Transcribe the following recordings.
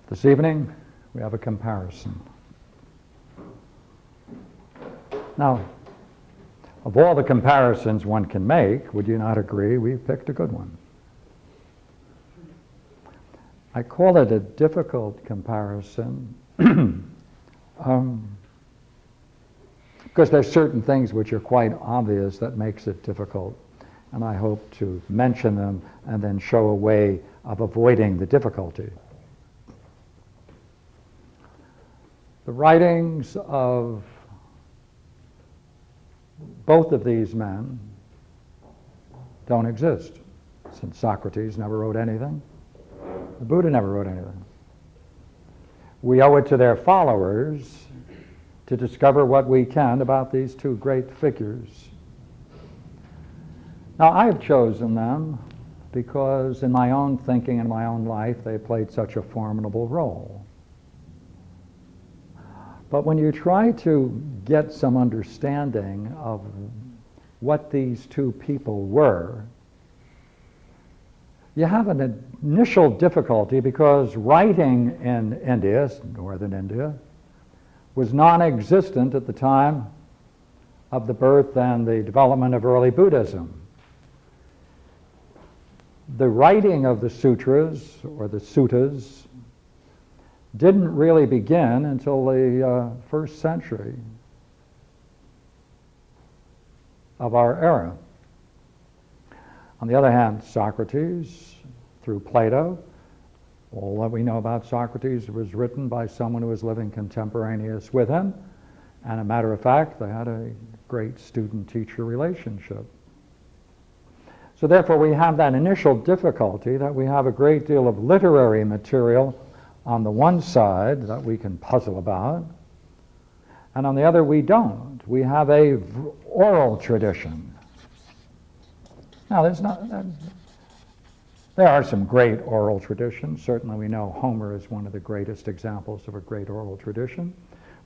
This evening, we have a comparison. Now, of all the comparisons one can make, would you not agree we've picked a good one? I call it a difficult comparison because there's certain things which are quite obvious that makes it difficult, and I hope to mention them and then show a way of avoiding the difficulty. The writings of both of these men don't exist, since Socrates never wrote anything. The Buddha never wrote anything. We owe it to their followers to discover what we can about these two great figures. Now, I've chosen them because in my own thinking and my own life, they played such a formidable role. But when you try to get some understanding of what these two people were, you have an initial difficulty because writing in India, northern India, was non-existent at the time of the birth and the development of early Buddhism. The writing of the sutras, or the suttas, didn't really begin until the first century of our era. On the other hand, Socrates, through Plato, all that we know about Socrates was written by someone who was living contemporaneous with him, and a matter of fact, they had a great student-teacher relationship. So therefore, we have that initial difficulty that we have a great deal of literary material on the one side that we can puzzle about, and on the other we don't. We have a oral tradition. Now, there are some great oral traditions. Certainly we know Homer is one of the greatest examples of a great oral tradition,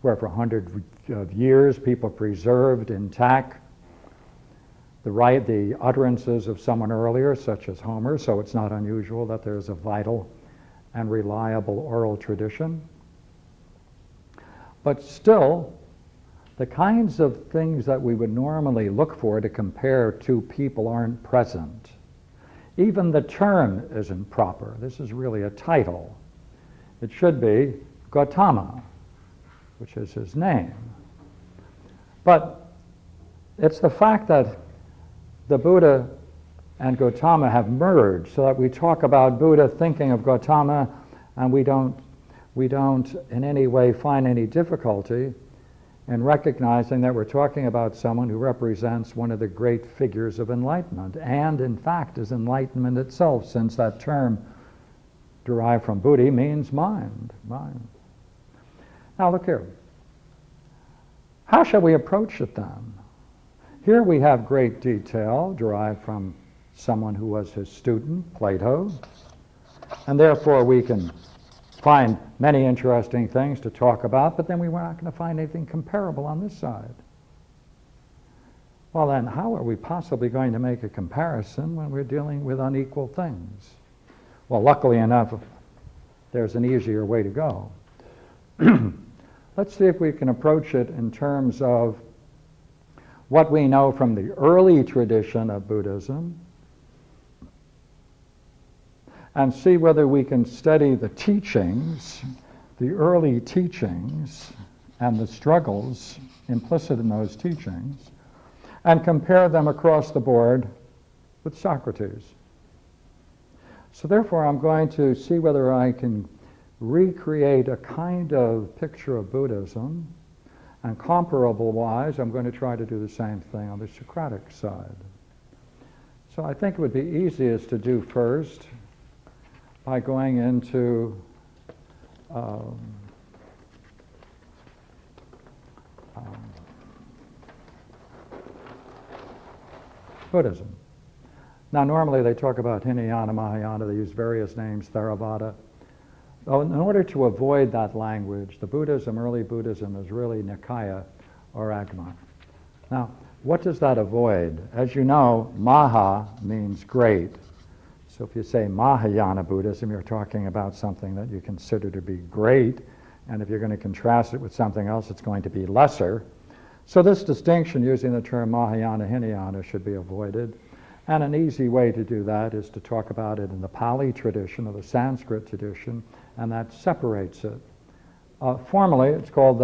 where for hundreds of years people preserved intact the utterances of someone earlier, such as Homer, so it's not unusual that there's a vital and reliable oral tradition. But still, the kinds of things that we would normally look for to compare two people aren't present. Even the term isn't proper. This is really a title. It should be Gautama, which is his name. But it's the fact that the Buddha and Gautama have merged, so that we talk about Buddha thinking of Gautama, and we don't in any way find any difficulty in recognizing that we're talking about someone who represents one of the great figures of enlightenment, and in fact is enlightenment itself, since that term derived from Buddhi means mind. Now look here. How shall we approach it then? Here we have great detail derived from someone who was his student, Plato, and therefore we can find many interesting things to talk about, but then we were not going to find anything comparable on this side. Well then, how are we possibly going to make a comparison when we're dealing with unequal things? Well, luckily enough, there's an easier way to go. Let's see if we can approach it in terms of what we know from the early tradition of Buddhism, and see whether we can study the teachings, the early teachings, and the struggles implicit in those teachings, and compare them across the board with Socrates. So therefore, I'm going to see whether I can recreate a kind of picture of Buddhism, and comparable-wise, I'm going to try to do the same thing on the Socratic side. So I think it would be easiest to do first by going into Buddhism. Now, normally they talk about Hinayana, Mahayana, they use various names, Theravada. Well, in order to avoid that language, the Buddhism, early Buddhism, is really Nikaya or Agama. Now, what does that avoid? As you know, Maha means great. So if you say Mahayana Buddhism, you're talking about something that you consider to be great, and if you're going to contrast it with something else, it's going to be lesser. So this distinction, using the term Mahayana, Hinayana, should be avoided. And an easy way to do that is to talk about it in the Pali tradition or the Sanskrit tradition, and that separates it. Formally, it's called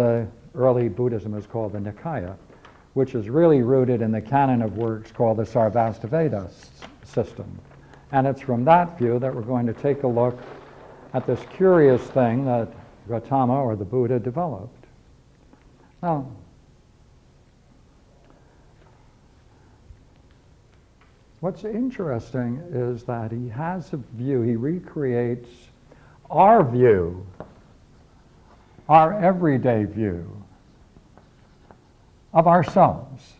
early Buddhism is called the Nikaya, which is really rooted in the canon of works called the Sarvastiveda system. And it's from that view that we're going to take a look at this curious thing that Gautama, or the Buddha, developed. Now, what's interesting is that he has a view, he recreates our view, our everyday view of ourselves.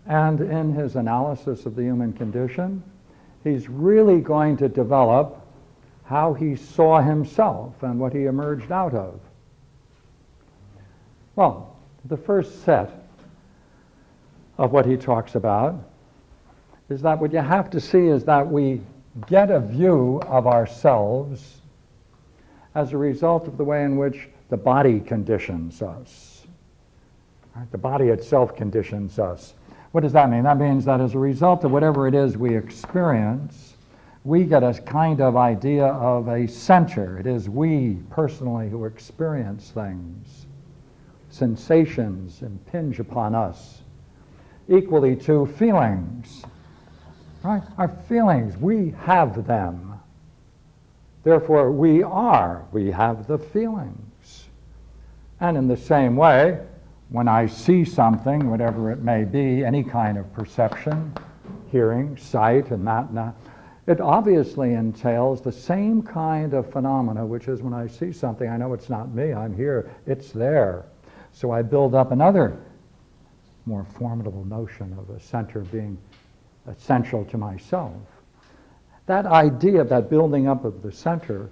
And in his analysis of the human condition, he's really going to develop how he saw himself and what he emerged out of. Well, the first set of what he talks about is that what you have to see is that we get a view of ourselves as a result of the way in which the body conditions us. Right? The body itself conditions us. What does that mean? That means that as a result of whatever it is we experience, we get a kind of idea of a center. It is we personally who experience things. Sensations impinge upon us. Equally to feelings. Right? Our feelings, we have them. Therefore, we have the feelings. And in the same way, when I see something, whatever it may be, any kind of perception, hearing, sight, and that, it obviously entails the same kind of phenomena, which is when I see something, I know it's not me, I'm here, it's there. So I build up another more formidable notion of a center being essential to myself. That idea of that building up of the center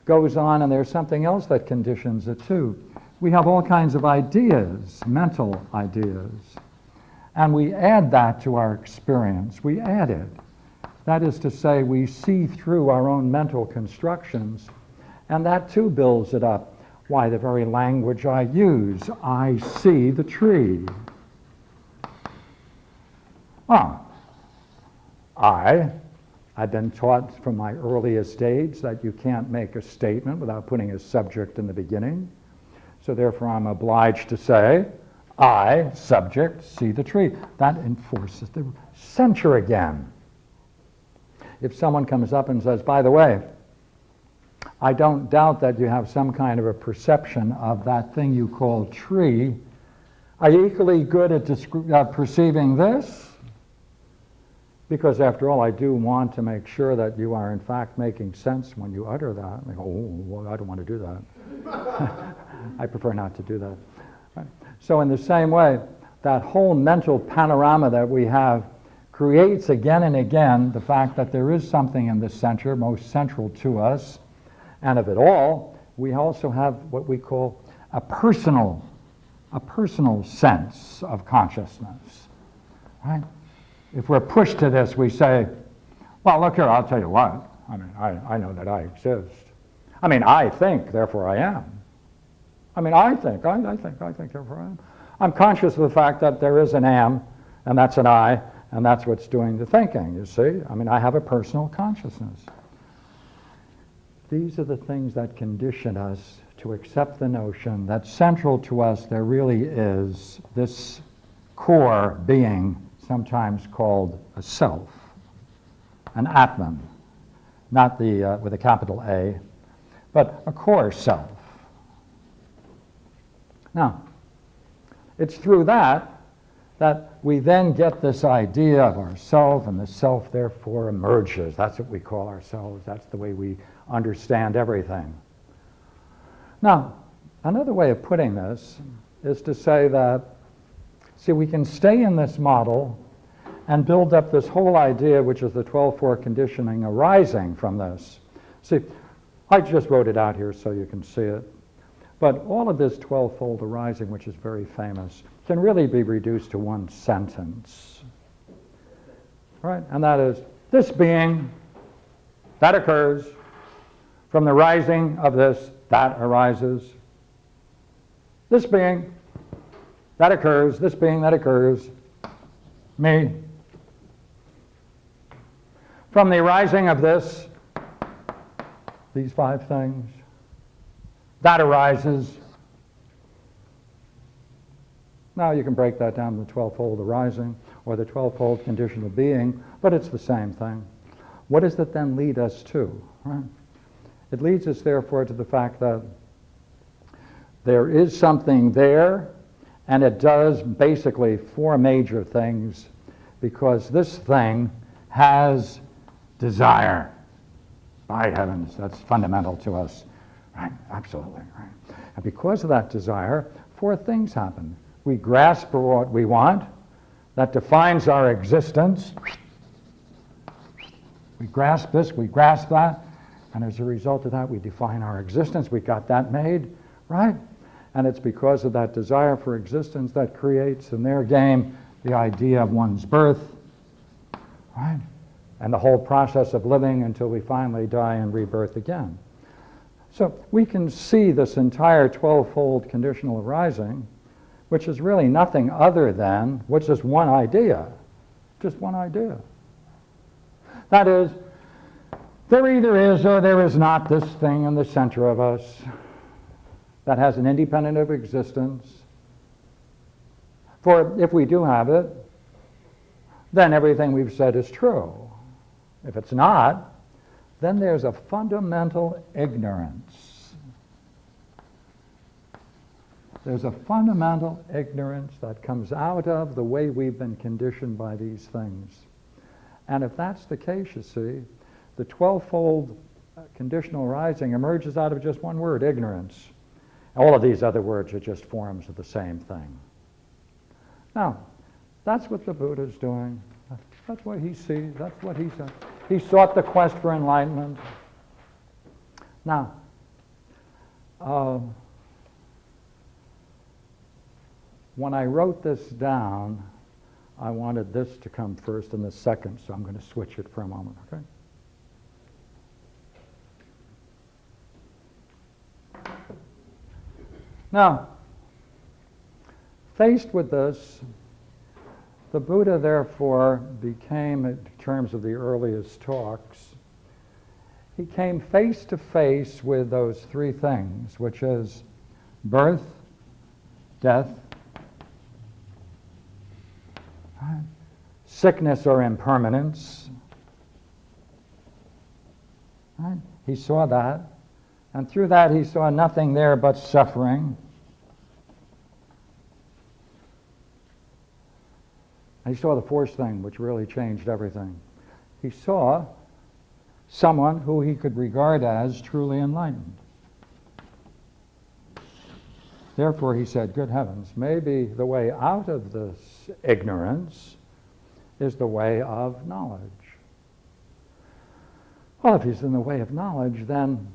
goes on, and there's something else that conditions it too. We have all kinds of ideas, mental ideas, and we add that to our experience. We add it. That is to say, we see through our own mental constructions, and that too builds it up. Why, the very language I use, I see the tree. Well, I've been taught from my earliest age that you can't make a statement without putting a subject in the beginning. So therefore I'm obliged to say, I, subject, see the tree. That enforces the center again. If someone comes up and says, by the way, I don't doubt that you have some kind of a perception of that thing you call tree, are you equally good at perceiving this? Because after all, I do want to make sure that you are in fact making sense when you utter that. I go, oh, well, I don't want to do that. I prefer not to do that. Right. So in the same way, that whole mental panorama that we have creates again and again the fact that there is something in the center, most central to us, and of it all, we also have what we call a personal sense of consciousness. Right? If we're pushed to this, we say, well, look here, I'll tell you what. I mean, I know that I exist. I mean, I think, therefore I am. I mean, I think, therefore I am. I'm conscious of the fact that there is an am, and that's an I, and that's what's doing the thinking, you see? I mean, I have a personal consciousness. These are the things that condition us to accept the notion that central to us there really is this core being, sometimes called a self, an Atman, not the with a capital A, but a core self. Now, it's through that we then get this idea of ourself, and the self therefore emerges. That's what we call ourselves. That's the way we understand everything. Now, another way of putting this is to say that, see, we can stay in this model and build up this whole idea, which is the 12-4 conditioning arising from this. See, I just wrote it out here so you can see it. But all of this 12-fold arising, which is very famous, can really be reduced to one sentence. Right? And that is, This being, that occurs. From the rising of this, that arises. This being, that occurs. This being, that occurs. Me. From the arising of this, these five things, that arises. Now you can break that down to the 12-fold arising or the 12-fold condition of being, but it's the same thing. What does that then lead us to? Right? It leads us, therefore, to the fact that there is something there, and it does basically four major things, because this thing has desire. By heavens, that's fundamental to us. Right? Absolutely. Right? And because of that desire, four things happen. We grasp for what we want. That defines our existence. We grasp this, we grasp that, and as a result of that, we define our existence. We got that made, right? And it's because of that desire for existence that creates, in their game, the idea of one's birth, right? And the whole process of living until we finally die and rebirth again. So we can see this entire 12-fold conditional arising, which is really nothing other than, which is one idea, just one idea. That is, there either is or there is not this thing in the center of us that has an independent of existence. For if we do have it, then everything we've said is true. If it's not, then there's a fundamental ignorance. There's a fundamental ignorance that comes out of the way we've been conditioned by these things. And if that's the case, you see, the 12-fold conditional arising emerges out of just one word, ignorance. All of these other words are just forms of the same thing. Now, that's what the Buddha's doing. That's what he sees. That's what he said. He sought the quest for enlightenment. Now, when I wrote this down, I wanted this to come first and the second, so I'm going to switch it for a moment, okay? Now, faced with this, the Buddha therefore became, in terms of the earliest talks, he came face to face with those three things, which is birth, death, sickness or impermanence. Right? He saw that, and through that he saw nothing there but suffering. And he saw the fourth thing, which really changed everything. He saw someone who he could regard as truly enlightened. Therefore, he said, good heavens, maybe the way out of this ignorance is the way of knowledge. Well, if he's in the way of knowledge, then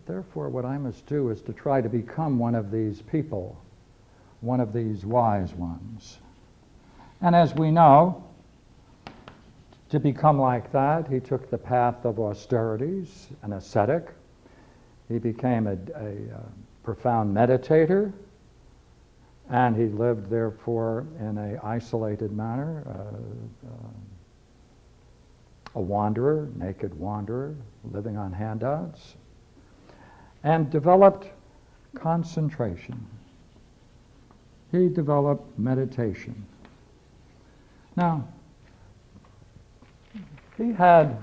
therefore what I must do is to try to become one of these people, one of these wise ones. And as we know, to become like that, he took the path of austerities, an ascetic. He became a profound meditator, and he lived, therefore, in an isolated manner, a wanderer, naked wanderer, living on handouts, and developed concentration. He developed meditation. Now, he had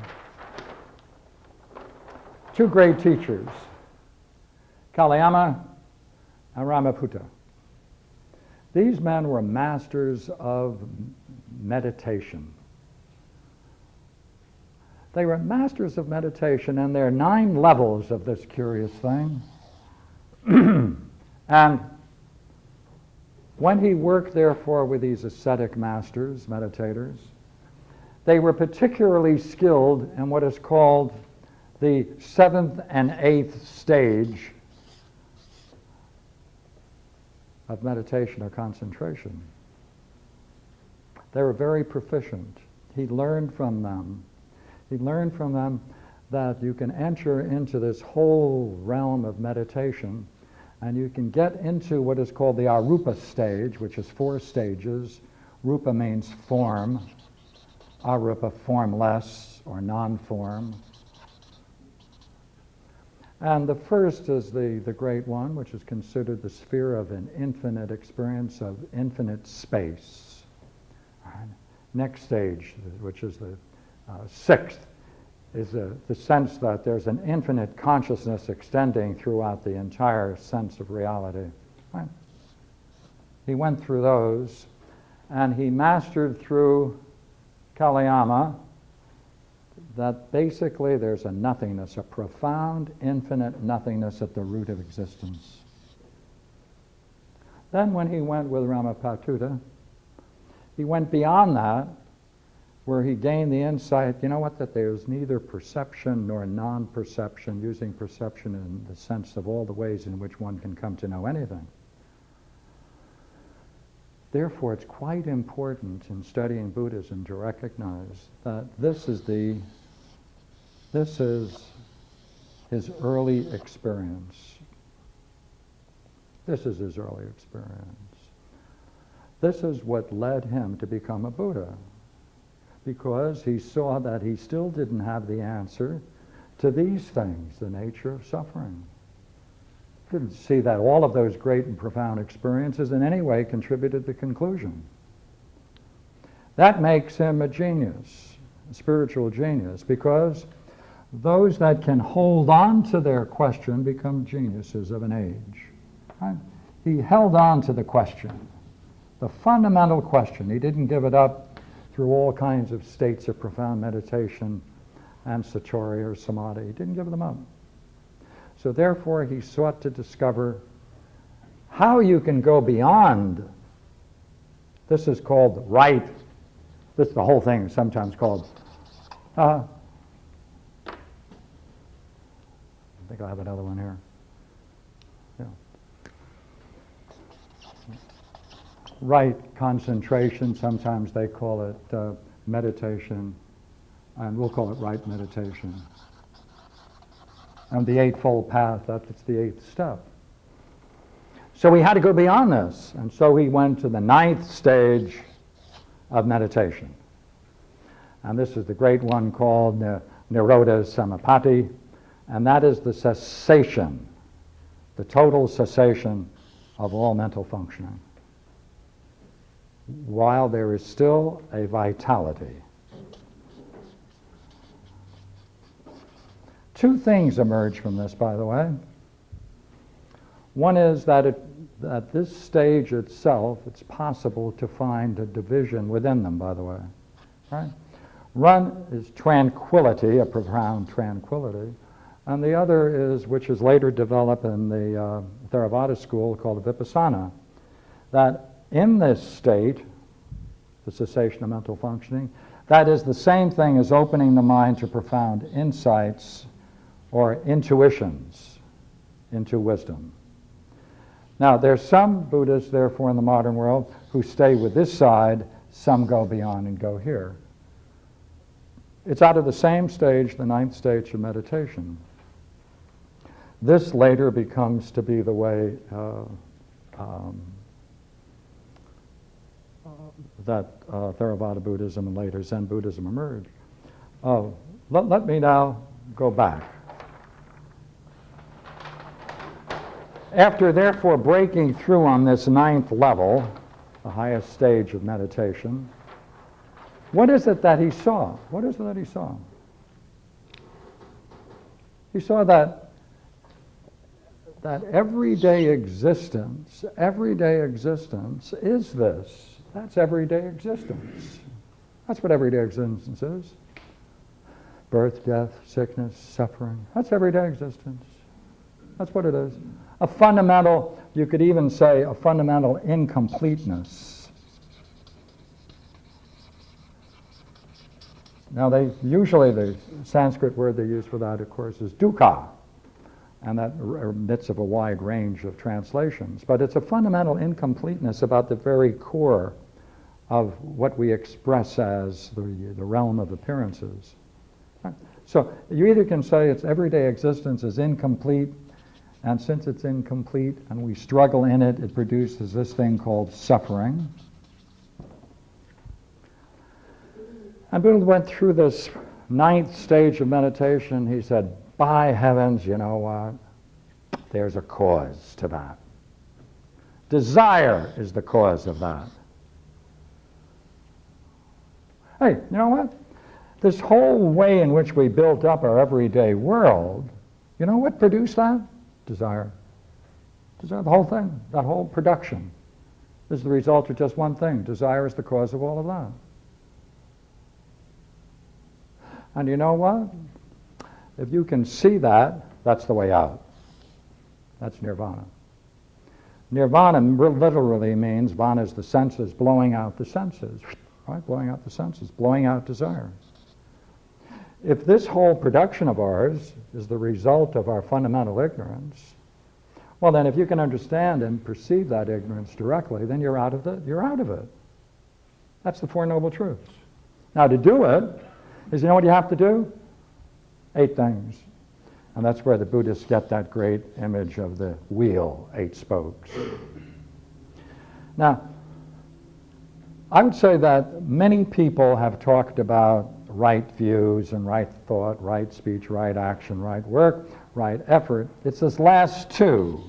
two great teachers, Kalyama and Ramaputta. These men were masters of meditation. They were masters of meditation, and there are 9 levels of this curious thing. And when he worked, therefore, with these ascetic masters, meditators, they were particularly skilled in what is called the 7th and 8th stage of meditation or concentration. They were very proficient. He learned from them. He learned from them that you can enter into this whole realm of meditation, and you can get into what is called the arupa stage, which is 4 stages. Rupa means form, arupa, formless or non-form. And the first is the great one, which is considered the sphere of an infinite experience of infinite space. Right. Next stage, which is the 6th, is the sense that there's an infinite consciousness extending throughout the entire sense of reality. Right. He went through those, and he mastered through Kalayama that basically there's a nothingness, a profound, infinite nothingness at the root of existence. Then when he went with Ramapatuta, he went beyond that, where he gained the insight, you know what, that there's neither perception nor non-perception, using perception in the sense of all the ways in which one can come to know anything. Therefore, it's quite important in studying Buddhism to recognize that this is his early experience. This is his early experience. This is what led him to become a Buddha, because he saw that he still didn't have the answer to these things, the nature of suffering. Didn't see that all of those great and profound experiences in any way contributed to the conclusion. That makes him a genius, a spiritual genius, because those that can hold on to their question become geniuses of an age. Right? He held on to the question, the fundamental question. He didn't give it up through all kinds of states of profound meditation and satori or samadhi. He didn't give them up. So therefore, he sought to discover how you can go beyond. This is called right. This is the whole thing is sometimes called. I think I have another one here. Yeah. Right concentration. Sometimes they call it meditation, and we'll call it right meditation. And the Eightfold Path, that's the 8th step. So he had to go beyond this, and so he went to the 9th stage of meditation. And this is the great one called Nirodha Samapatti, and that is the cessation, the total cessation of all mental functioning, while there is still a vitality. 2 things emerge from this, by the way. One is that at this stage itself, it's possible to find a division within them, by the way. Right? One is tranquility, a profound tranquility, and the other is, which is later developed in the Theravada school, called vipassana, that in this state, the cessation of mental functioning, that is the same thing as opening the mind to profound insights or intuitions into wisdom. Now, there's some Buddhists, therefore, in the modern world who stay with this side, some go beyond and go here. It's out of the same stage, the 9th stage of meditation. This later becomes to be the way that Theravada Buddhism and later Zen Buddhism emerged. Let me now go back. After therefore breaking through on this 9th level, the highest stage of meditation, what is it that he saw? What is it that he saw? He saw that everyday existence is this. That's everyday existence. That's what everyday existence is. Birth, death, sickness, suffering. That's everyday existence. That's what it is. A fundamental, you could even say, a fundamental incompleteness. Now, usually the Sanskrit word they use for that, of course, is dukkha, and that admits of a wide range of translations. But it's a fundamental incompleteness about the very core of what we express as the realm of appearances. Right? So you either can say its everyday existence is incomplete, and since it's incomplete and we struggle in it, it produces this thing called suffering. And Buddha went through this 9th stage of meditation. He said, by heavens, you know what? There's a cause to that. Desire is the cause of that. Hey, you know what? This whole way in which we built up our everyday world, you know what produced that? Desire. Desire, the whole thing, that whole production is the result of just one thing. Desire is the cause of all of that. And you know what? If you can see that, that's the way out. That's nirvana. Nirvana literally means, vana is the senses, blowing out the senses. Right? Blowing out the senses, blowing out desire. If this whole production of ours is the result of our fundamental ignorance, well then if you can understand and perceive that ignorance directly, then you're out of it. You're out of it. That's the Four Noble Truths. Now to do it, is you know what you have to do? 8 things. And that's where the Buddhists get that great image of the wheel, 8 spokes. Now, I would say that many people have talked about right views and right thought, right speech, right action, right work, right effort. It's this last 2,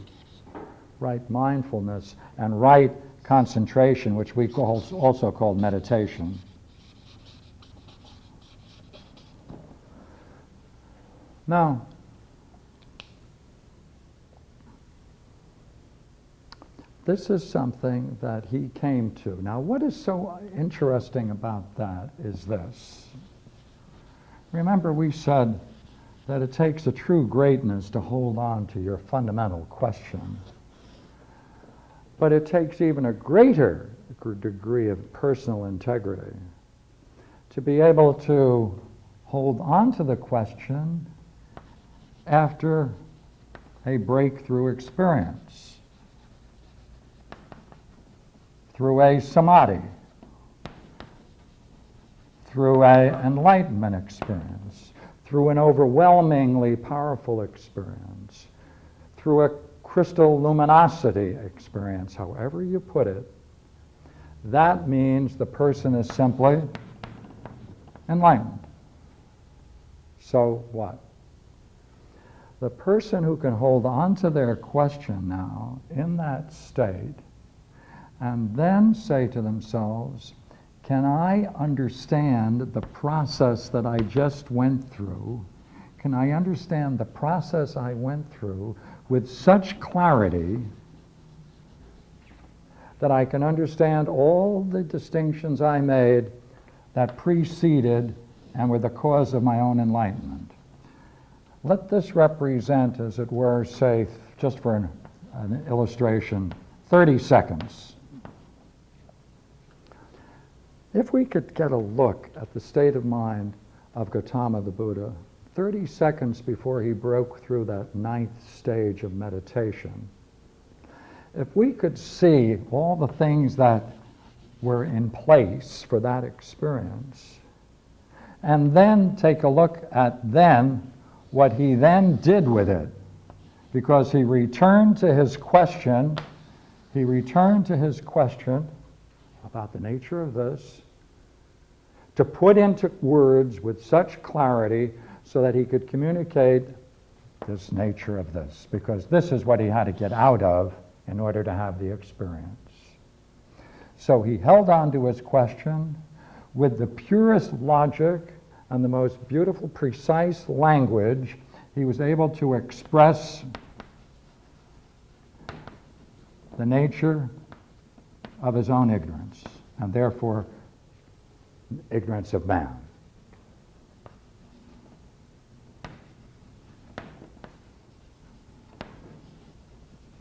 right mindfulness and right concentration, which we also call meditation. Now, this is something that he came to. Now, what is so interesting about that is this. Remember, we said that it takes a true greatness to hold on to your fundamental question. But it takes even a greater degree of personal integrity to be able to hold on to the question after a breakthrough experience, through a samadhi, through an enlightenment experience, through an overwhelmingly powerful experience, through a crystal luminosity experience, however you put it. That means the person is simply enlightened. So what? The person who can hold on to their question now in that state and then say to themselves, can I understand the process that I just went through? Can I understand the process I went through with such clarity that I can understand all the distinctions I made that preceded and were the cause of my own enlightenment? Let this represent, as it were, say, just for an illustration, 30 seconds. If we could get a look at the state of mind of Gautama the Buddha 30 seconds before he broke through that 9th stage of meditation, if we could see all the things that were in place for that experience, and then take a look at then what he then did with it, because he returned to his question about the nature of this, to put into words with such clarity so that he could communicate this nature of this, because this is what he had to get out of in order to have the experience. So he held on to his question with the purest logic and the most beautiful, precise language. He was able to express the nature of his own ignorance, and therefore ignorance of man.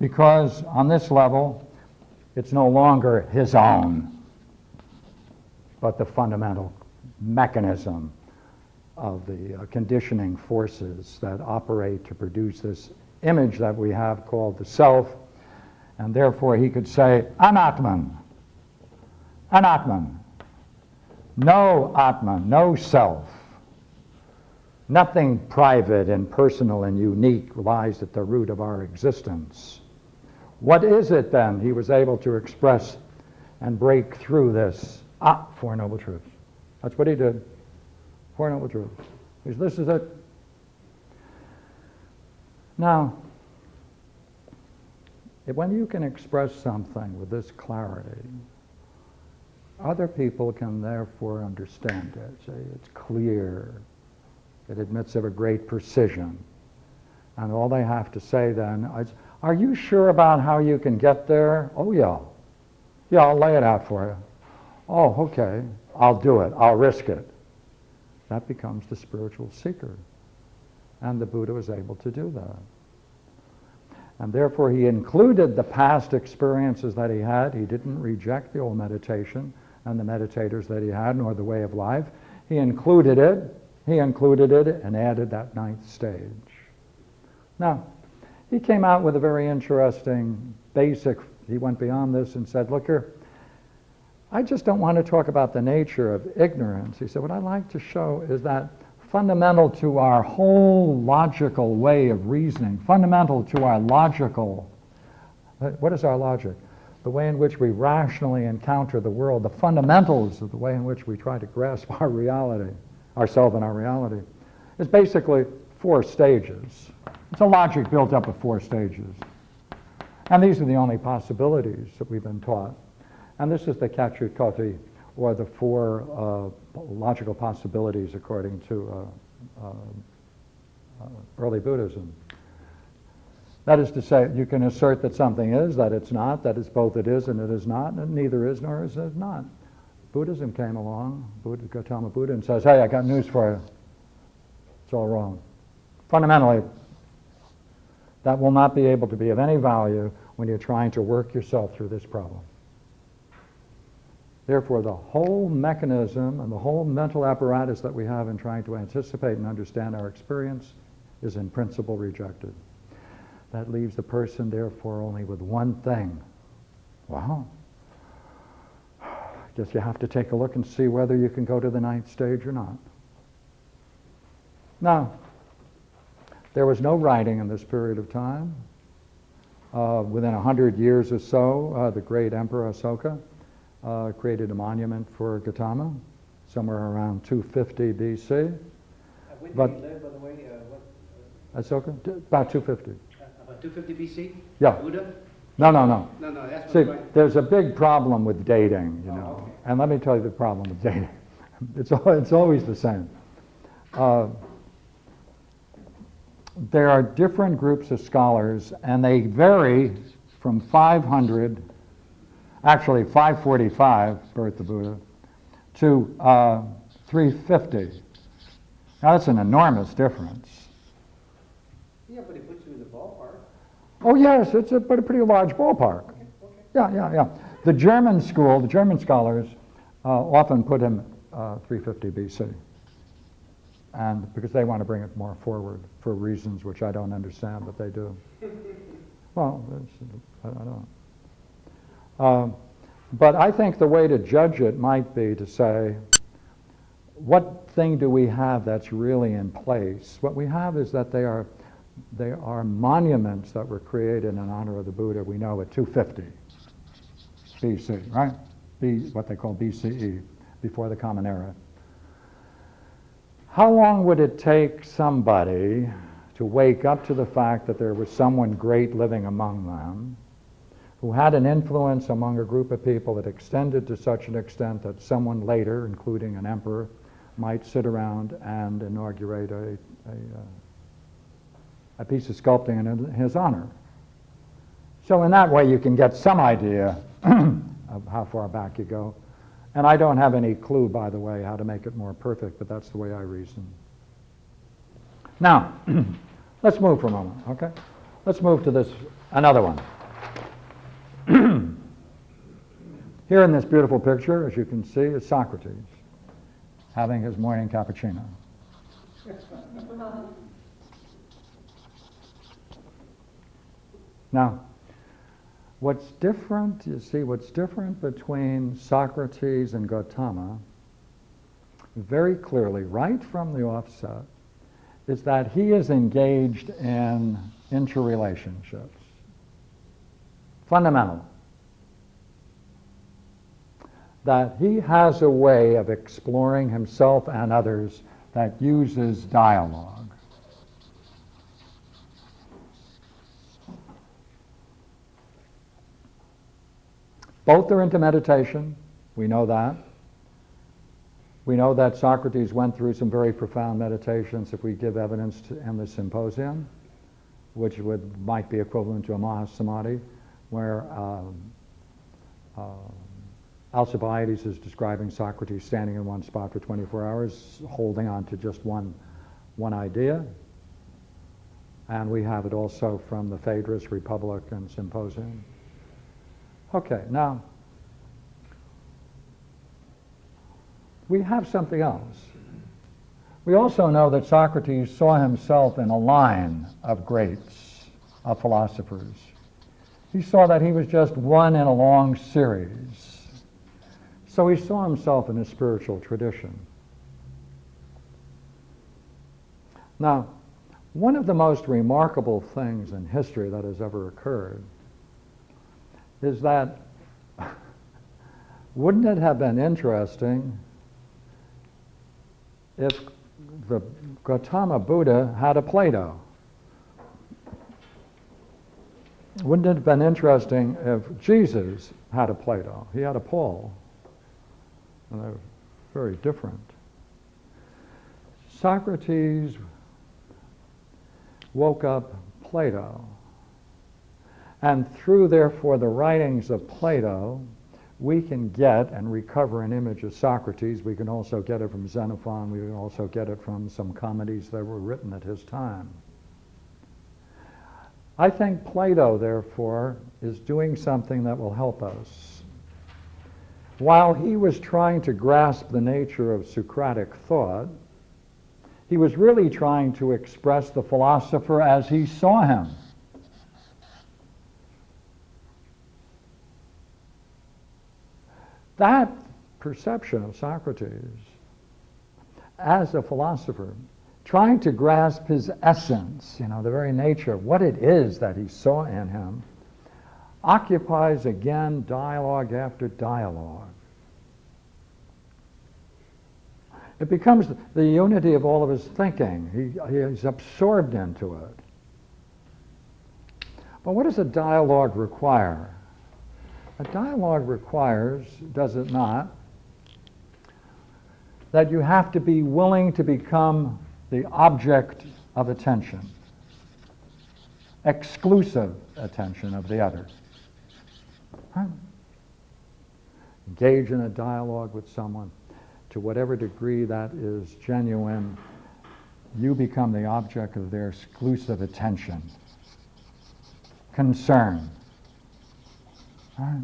Because on this level, it's no longer his own, but the fundamental mechanism of the conditioning forces that operate to produce this image that we have called the self, and therefore he could say, I'm Atman. Anatman. No Atman, no self. Nothing private and personal and unique lies at the root of our existence. What is it then he was able to express and break through this? Four Noble Truths. That's what he did. Four Noble Truths. He said, this is it. Now, when you can express something with this clarity, other people can therefore understand it. Say it's clear. It admits of a great precision. And all they have to say then is, are you sure about how you can get there? Oh, yeah. Yeah, I'll lay it out for you. Oh, okay. I'll do it. I'll risk it. That becomes the spiritual seeker. And the Buddha was able to do that. And therefore he included the past experiences that he had. He didn't reject the old meditation and the meditators that he had, nor the way of life. He included it. He included it and added that ninth stage. Now, he came out with a very interesting basic, he went beyond this and said, look here, I just don't want to talk about the nature of ignorance. He said, what I'd like to show is that fundamental to our whole logical way of reasoning, fundamental to our logical, what is our logic? The way in which we rationally encounter the world, the fundamentals of the way in which we try to grasp our reality, ourselves and our reality, is basically 4 stages. It's a logic built up of 4 stages. And these are the only possibilities that we've been taught. And this is the Kachutkoti, or the 4 logical possibilities according to early Buddhism. That is to say, you can assert that something is, that it's not, that it's both it is and it is not, and neither is nor is it not. Buddhism came along, Gautama Buddha, and says, hey, I got news for you. It's all wrong. Fundamentally, that will not be able to be of any value when you're trying to work yourself through this problem. Therefore, the whole mechanism and the whole mental apparatus that we have in trying to anticipate and understand our experience is in principle rejected. That leaves the person, therefore, only with one thing. Well, I guess you have to take a look and see whether you can go to the 9th stage or not. Now, there was no writing in this period of time. Within 100 years or so, the great Emperor Asoka created a monument for Gautama, somewhere around 250 B.C. When did he live, by the way? Asoka? About 250. About 250 B.C.? Yeah. Buddha? No. No, that's See, right. there's a big problem with dating, you know. Okay. And let me tell you the problem with dating. It's always the same. There are different groups of scholars, and they vary from 500, actually 545, birth of Buddha, to 350. Now that's an enormous difference. Yeah, but it puts you in the ballpark. Oh yes, it's a pretty large ballpark. Okay. Yeah. The German school, the German scholars, often put him 350 BC. And because they want to bring it more forward for reasons which I don't understand, but they do. Well, I don't know. But I think the way to judge it might be to say, what thing do we have that's really in place? What we have is that they are monuments that were created in honor of the Buddha, we know, at 250 BC, right? What they call BCE, before the Common Era. How long would it take somebody to wake up to the fact that there was someone great living among them, who had an influence among a group of people that extended to such an extent that someone later, including an emperor, might sit around and inaugurate a piece of sculpting in his honor? So in that way you can get some idea of how far back you go. And I don't have any clue, by the way, how to make it more perfect, but that's the way I reason. Now, let's move for a moment, okay? Let's move to this, another one. Here in this beautiful picture, as you can see, is Socrates having his morning cappuccino. Now, What's different, you see, what's different between Socrates and Gautama, very clearly, right from the offset, is that he is engaged in interrelationships. Fundamental. That he has a way of exploring himself and others that uses dialogue. Both are into meditation, we know that. We know that Socrates went through some very profound meditations if we give evidence in the Symposium, which might be equivalent to a Mahasamadhi, where Alcibiades is describing Socrates standing in one spot for 24 hours, holding on to just one idea. And we have it also from the Phaedrus, Republic, and Symposium. Okay, now, we have something else. We also know that Socrates saw himself in a line of greats, of philosophers. He saw that he was just one in a long series. So he saw himself in a spiritual tradition. Now, one of the most remarkable things in history that has ever occurred is that, wouldn't it have been interesting if the Gautama Buddha had a Plato? Wouldn't it have been interesting if Jesus had a Plato? He had a Paul. And they're very different. Socrates woke up Plato. And through, therefore, the writings of Plato, we can get and recover an image of Socrates. We can also get it from Xenophon. We can also get it from some comedies that were written at his time. I think Plato, therefore, is doing something that will help us. While he was trying to grasp the nature of Socratic thought, he was really trying to express the philosopher as he saw him. That perception of Socrates as a philosopher, trying to grasp his essence, the very nature of what it is that he saw in him, occupies again dialogue after dialogue. It becomes the unity of all of his thinking. He's absorbed into it. But what does a dialogue require? A dialogue requires, does it not, that you have to be willing to become the object of attention, exclusive attention of the other. Right? Engage in a dialogue with someone. To whatever degree that is genuine, you become the object of their exclusive attention, concern. Right?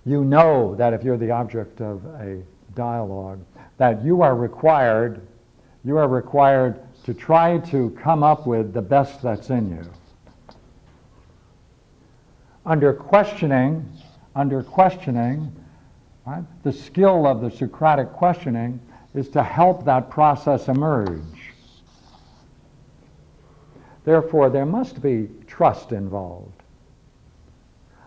You know that if you're the object of a dialogue, that you are required to try to come up with the best that's in you. Under questioning, right, the skill of the Socratic questioning is to help that process emerge. Therefore, there must be trust involved.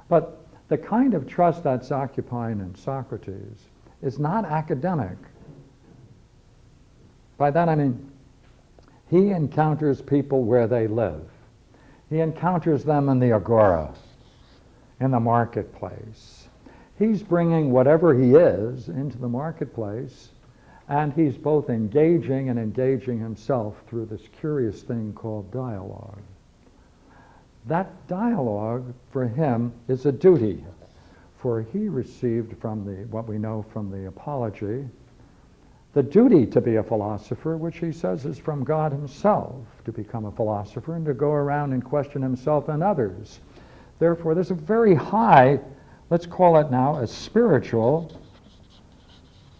But the kind of trust that's occupying in Socrates is not academic. By that I mean, he encounters people where they live. He encounters them in the agora, in the marketplace. He's bringing whatever he is into the marketplace, and he's both engaging himself through this curious thing called dialogue. That dialogue for him is a duty, for he received from what we know from the Apology, the duty to be a philosopher, which he says is from God himself, to become a philosopher and to go around and question himself and others. Therefore, there's a very high, let's call it now, a spiritual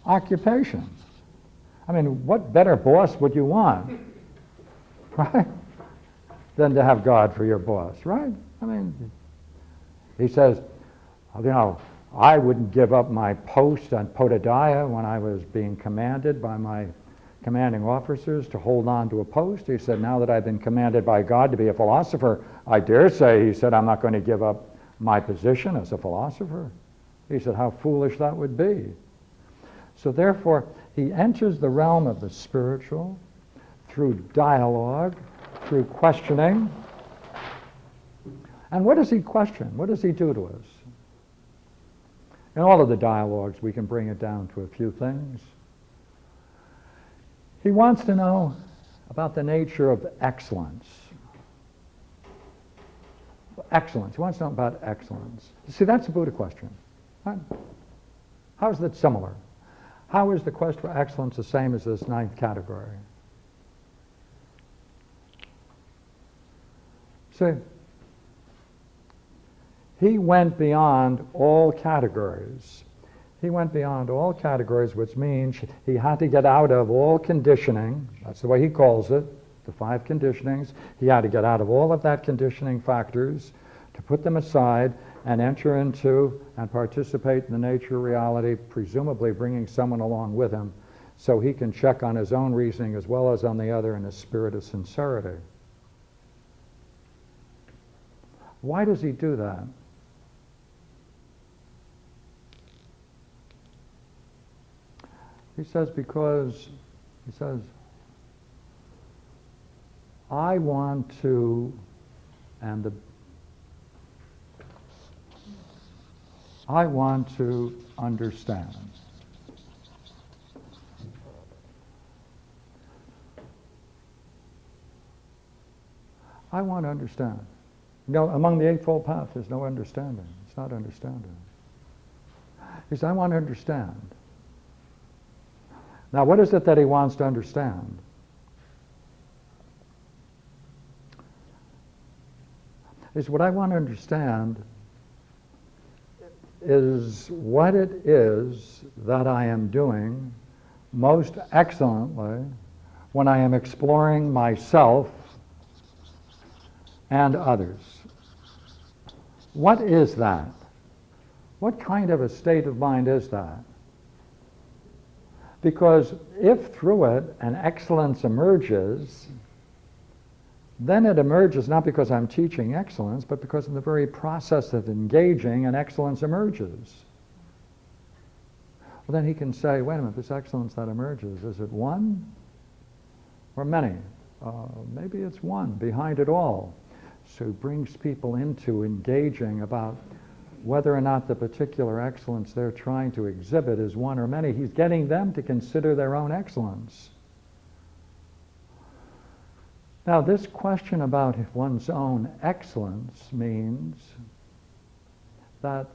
occupation. I mean, what better boss would you want, right, than to have God for your boss, right? I mean, He says, I wouldn't give up my post on Podadiah when I was being commanded by my commanding officers to hold on to a post. He said, now that I've been commanded by God to be a philosopher, I dare say, he said, I'm not going to give up my position as a philosopher. He said, how foolish that would be. So therefore, he enters the realm of the spiritual through dialogue, through questioning. And what does he question? What does he do to us? In all of the dialogues, we can bring it down to a few things. He wants to know about the nature of excellence. Excellence. He wants to know about excellence. See, that's a Buddha question. Right? How is that similar? How is the quest for excellence the same as this ninth category? See, he went beyond all categories. He went beyond all categories, which means he had to get out of all conditioning. That's the way he calls it, the 5 conditionings. He had to get out of all of that conditioning factors, to put them aside and enter into and participate in the nature of reality, presumably bringing someone along with him so he can check on his own reasoning as well as on the other in a spirit of sincerity. Why does he do that? He says, I want to, I want to understand. I want to understand. Among the Eightfold Path, there's no understanding. It's not understanding. He says, I want to understand. Now, what is it that he wants to understand? What I want to understand is what it is that I am doing most excellently when I am exploring myself and others. What is that? What kind of a state of mind is that? Because if through it an excellence emerges, then it emerges not because I'm teaching excellence, but because in the very process of engaging, an excellence emerges. Well, then he can say, wait a minute, this excellence that emerges, is it one or many? Maybe it's one behind it all. So he brings people into engaging about whether or not the particular excellence they're trying to exhibit is one or many. He's getting them to consider their own excellence. Now, this question about one's own excellence means that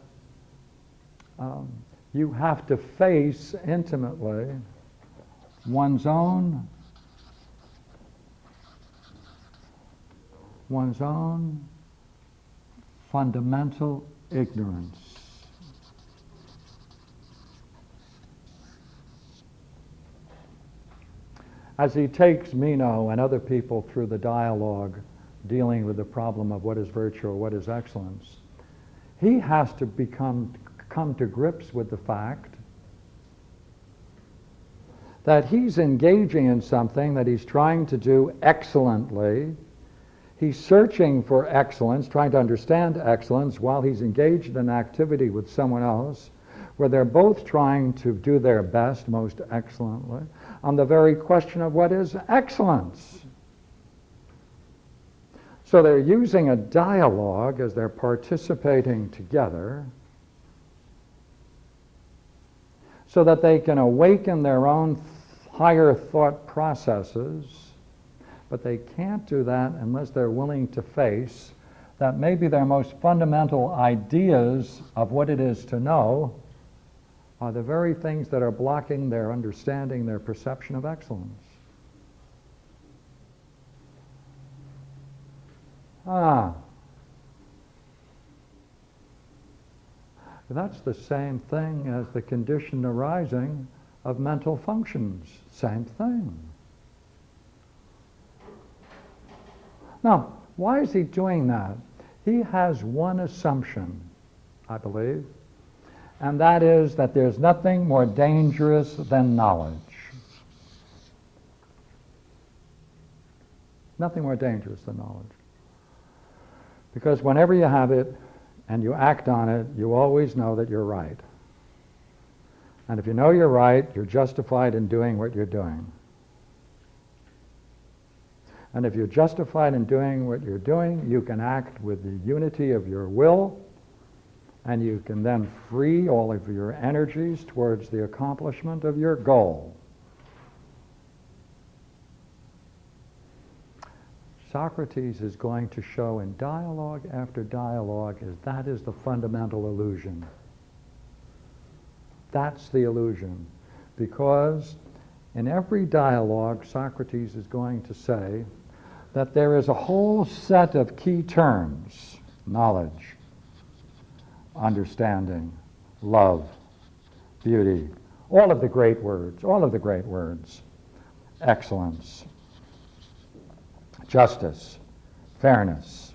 you have to face intimately one's own fundamental ignorance. As he takes Meno and other people through the dialogue dealing with the problem of what is virtue or what is excellence, he has to come to grips with the fact that he's engaging in something that he's trying to do excellently. He's searching for excellence, trying to understand excellence while he's engaged in an activity with someone else where they're both trying to do their best most excellently on the very question of what is excellence. So they're using a dialogue as they're participating together so that they can awaken their own higher thought processes. But they can't do that unless they're willing to face that maybe their most fundamental ideas of what it is to know are the very things that are blocking their understanding, their perception of excellence. That's the same thing as the conditioned arising of mental functions. Same thing. Now, why is he doing that? He has one assumption. I believe, and that is that there's nothing more dangerous than knowledge. Nothing more dangerous than knowledge. Because whenever you have it and you act on it, you always know that you're right. And if you know you're right, you're justified in doing what you're doing. And if you're justified in doing what you're doing, you can act with the unity of your will, and you can then free all of your energies towards the accomplishment of your goal. Socrates is going to show in dialogue after dialogue that is the fundamental illusion. That's the illusion. Because in every dialogue, Socrates is going to say that there is a whole set of key terms: knowledge, understanding, love, beauty, all of the great words, excellence, justice, fairness,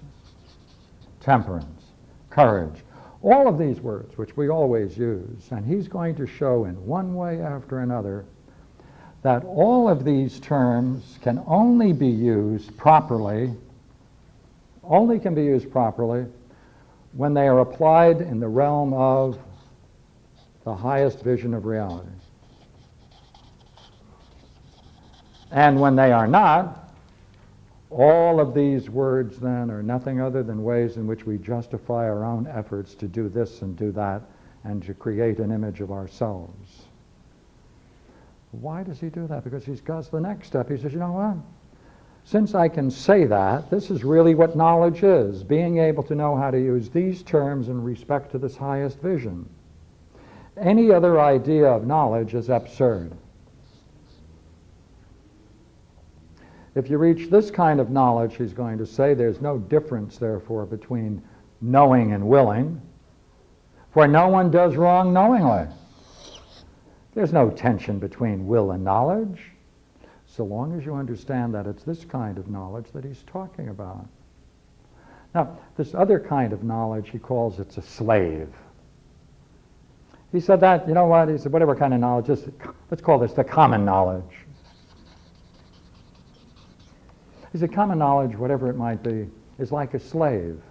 temperance, courage, all of these words which we always use. And he's going to show in one way after another that all of these terms can only be used properly, when they are applied in the realm of the highest vision of reality. And when they are not, all of these words then are nothing other than ways in which we justify our own efforts to do this and do that and to create an image of ourselves. Why does he do that? Because he goes to the next step. He says, you know what? Since I can say that, this is really what knowledge is, being able to know how to use these terms in respect to this highest vision. Any other idea of knowledge is absurd. If you reach this kind of knowledge, he's going to say, there's no difference, therefore, between knowing and willing, for no one does wrong knowingly. There's no tension between will and knowledge, so long as you understand that it's this kind of knowledge that he's talking about. Now, this other kind of knowledge, he calls it a slave. He said that, you know what, he said, whatever kind of knowledge, let's call this the common knowledge. He said, common knowledge, whatever it might be, is like a slave.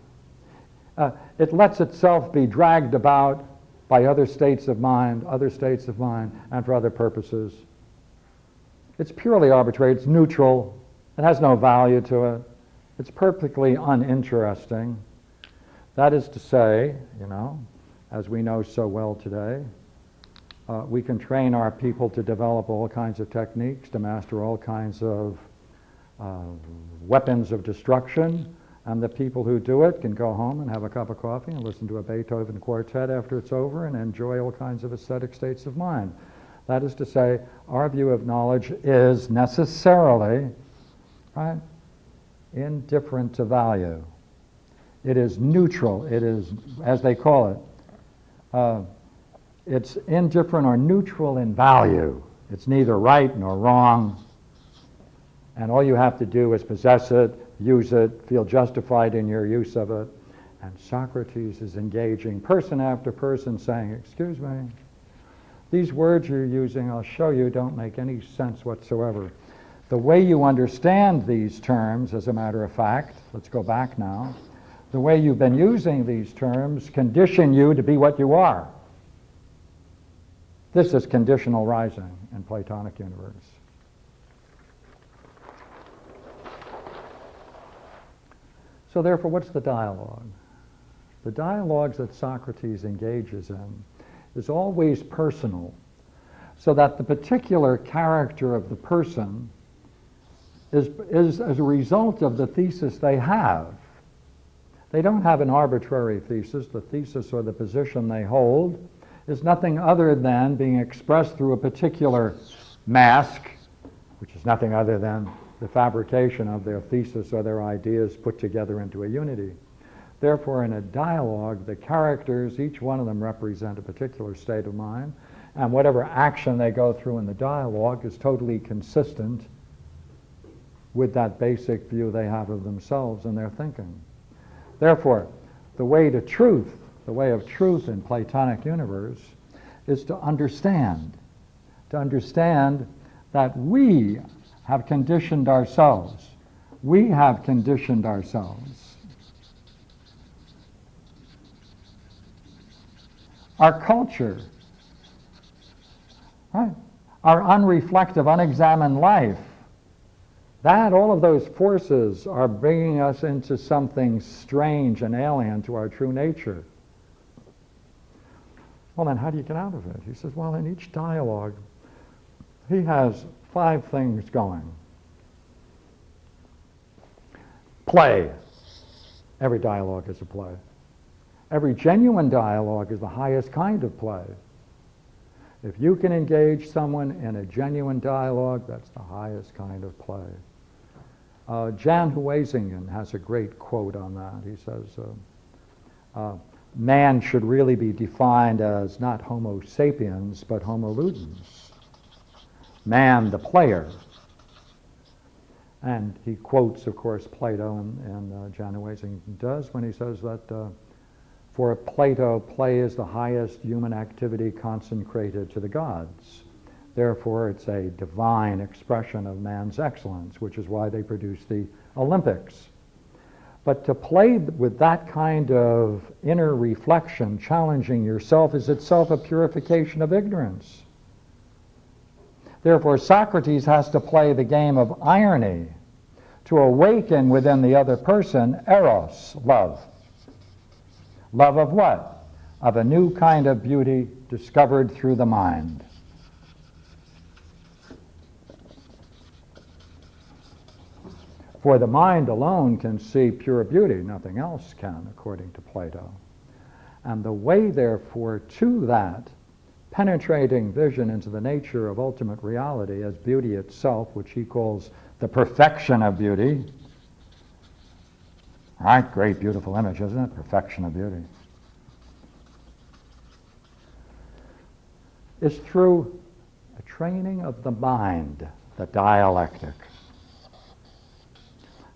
It lets itself be dragged about by other states of mind, and for other purposes. It's purely arbitrary, it's neutral, it has no value to it, it's perfectly uninteresting. That is to say, you know, as we know so well today, we can train our people to develop all kinds of techniques, to master all kinds of weapons of destruction, and the people who do it can go home and have a cup of coffee and listen to a Beethoven quartet after it's over and enjoy all kinds of aesthetic states of mind. That is to say, our view of knowledge is necessarily, right, indifferent to value. It is neutral. It is, as they call it, it's indifferent or neutral in value. It's neither right nor wrong. And all you have to do is possess it, use it, feel justified in your use of it. And Socrates is engaging person after person saying, excuse me, these words you're using, I'll show you, don't make any sense whatsoever. The way you understand these terms, as a matter of fact, let's go back now, the way you've been using these terms condition you to be what you are. This is conditional rising in Platonic universe. So therefore, what's the dialogue? The dialogues that Socrates engages in is always personal, so that the particular character of the person is as a result of the thesis they have. They don't have an arbitrary thesis. The thesis or the position they hold is nothing other than being expressed through a particular mask, which is nothing other than the fabrication of their thesis or their ideas put together into a unity. Therefore, in a dialogue, the characters, each one of them represent a particular state of mind, and whatever action they go through in the dialogue is totally consistent with that basic view they have of themselves and their thinking. Therefore, the way to truth, the way of truth in Platonic universe, is to understand that we have conditioned ourselves. We have conditioned ourselves. Our culture, right? Our unreflective, unexamined life, that, all of those forces are bringing us into something strange and alien to our true nature. Well, then how do you get out of it? He says, well, in each dialogue, he has 5 things going. Play. Every dialogue is a play. Every genuine dialogue is the highest kind of play. If you can engage someone in a genuine dialogue, that's the highest kind of play. Jan Huizingen has a great quote on that. He says, man should really be defined as not Homo sapiens, but Homo ludens. Man, the player. And he quotes, of course, Plato, and Jan Huizingen does when he says that for Plato, play is the highest human activity consecrated to the gods. Therefore, it's a divine expression of man's excellence, which is why they produce the Olympics. But to play with that kind of inner reflection, challenging yourself, is itself a purification of ignorance. Therefore, Socrates has to play the game of irony to awaken within the other person eros, love. Love of what? Of a new kind of beauty discovered through the mind. For the mind alone can see pure beauty, nothing else can, according to Plato. And the way, therefore, to that penetrating vision into the nature of ultimate reality as beauty itself, which he calls the perfection of beauty. Right? Great, beautiful image, isn't it? Perfection of beauty. Is through a training of the mind, the dialectic.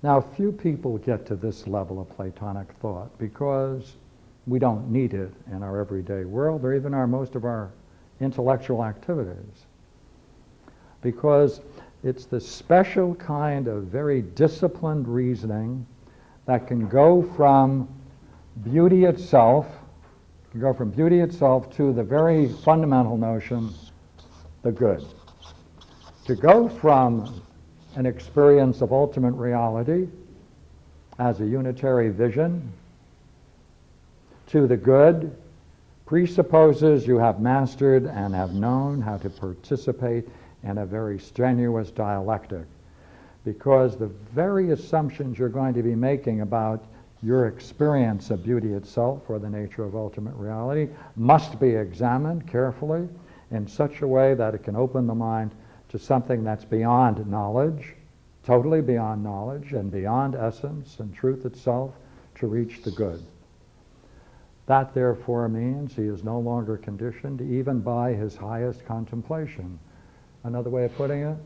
Now, few people get to this level of Platonic thought because we don't need it in our everyday world or even most of our intellectual activities. Because it's the special kind of very disciplined reasoning that can go from beauty itself, to the very fundamental notion, the good. To go from an experience of ultimate reality as a unitary vision to the good presupposes you have mastered and have known how to participate in a very strenuous dialectic, because the very assumptions you're going to be making about your experience of beauty itself or the nature of ultimate reality must be examined carefully in such a way that it can open the mind to something that's beyond knowledge, totally beyond knowledge and beyond essence and truth itself, to reach the good. That therefore means he is no longer conditioned even by his highest contemplation. Another way of putting it,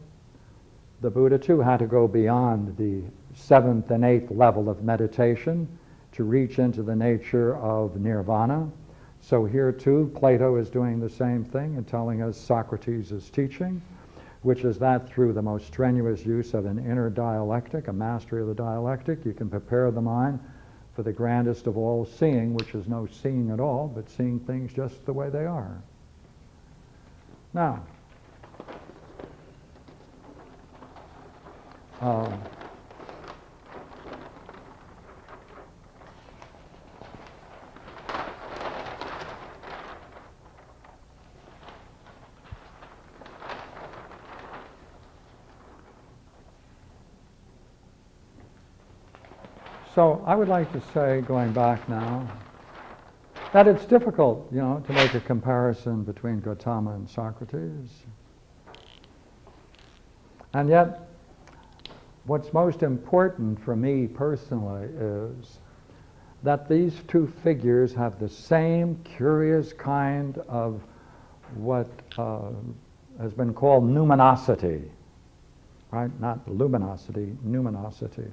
the Buddha too had to go beyond the 7th and 8th level of meditation to reach into the nature of nirvana. So here too, Plato is doing the same thing and telling us Socrates is teaching, which is that through the most strenuous use of an inner dialectic, a mastery of the dialectic, you can prepare the mind for the grandest of all seeing, which is no seeing at all, but seeing things just the way they are. Now, so I would like to say, going back now, that it's difficult, to make a comparison between Gautama and Socrates. And yet, what's most important for me personally is that these two figures have the same curious kind of what has been called numinosity, right? Not luminosity, numinosity.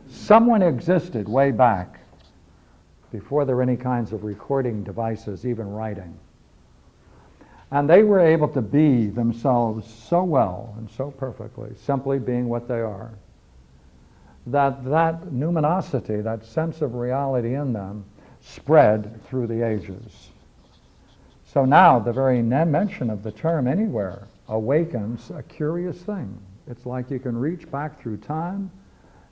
Someone existed way back before there were any kinds of recording devices, even writing. And they were able to be themselves so well and so perfectly, simply being what they are, that numinosity, that sense of reality in them, spread through the ages. So now the very mention of the term anywhere awakens a curious thing. It's like you can reach back through time,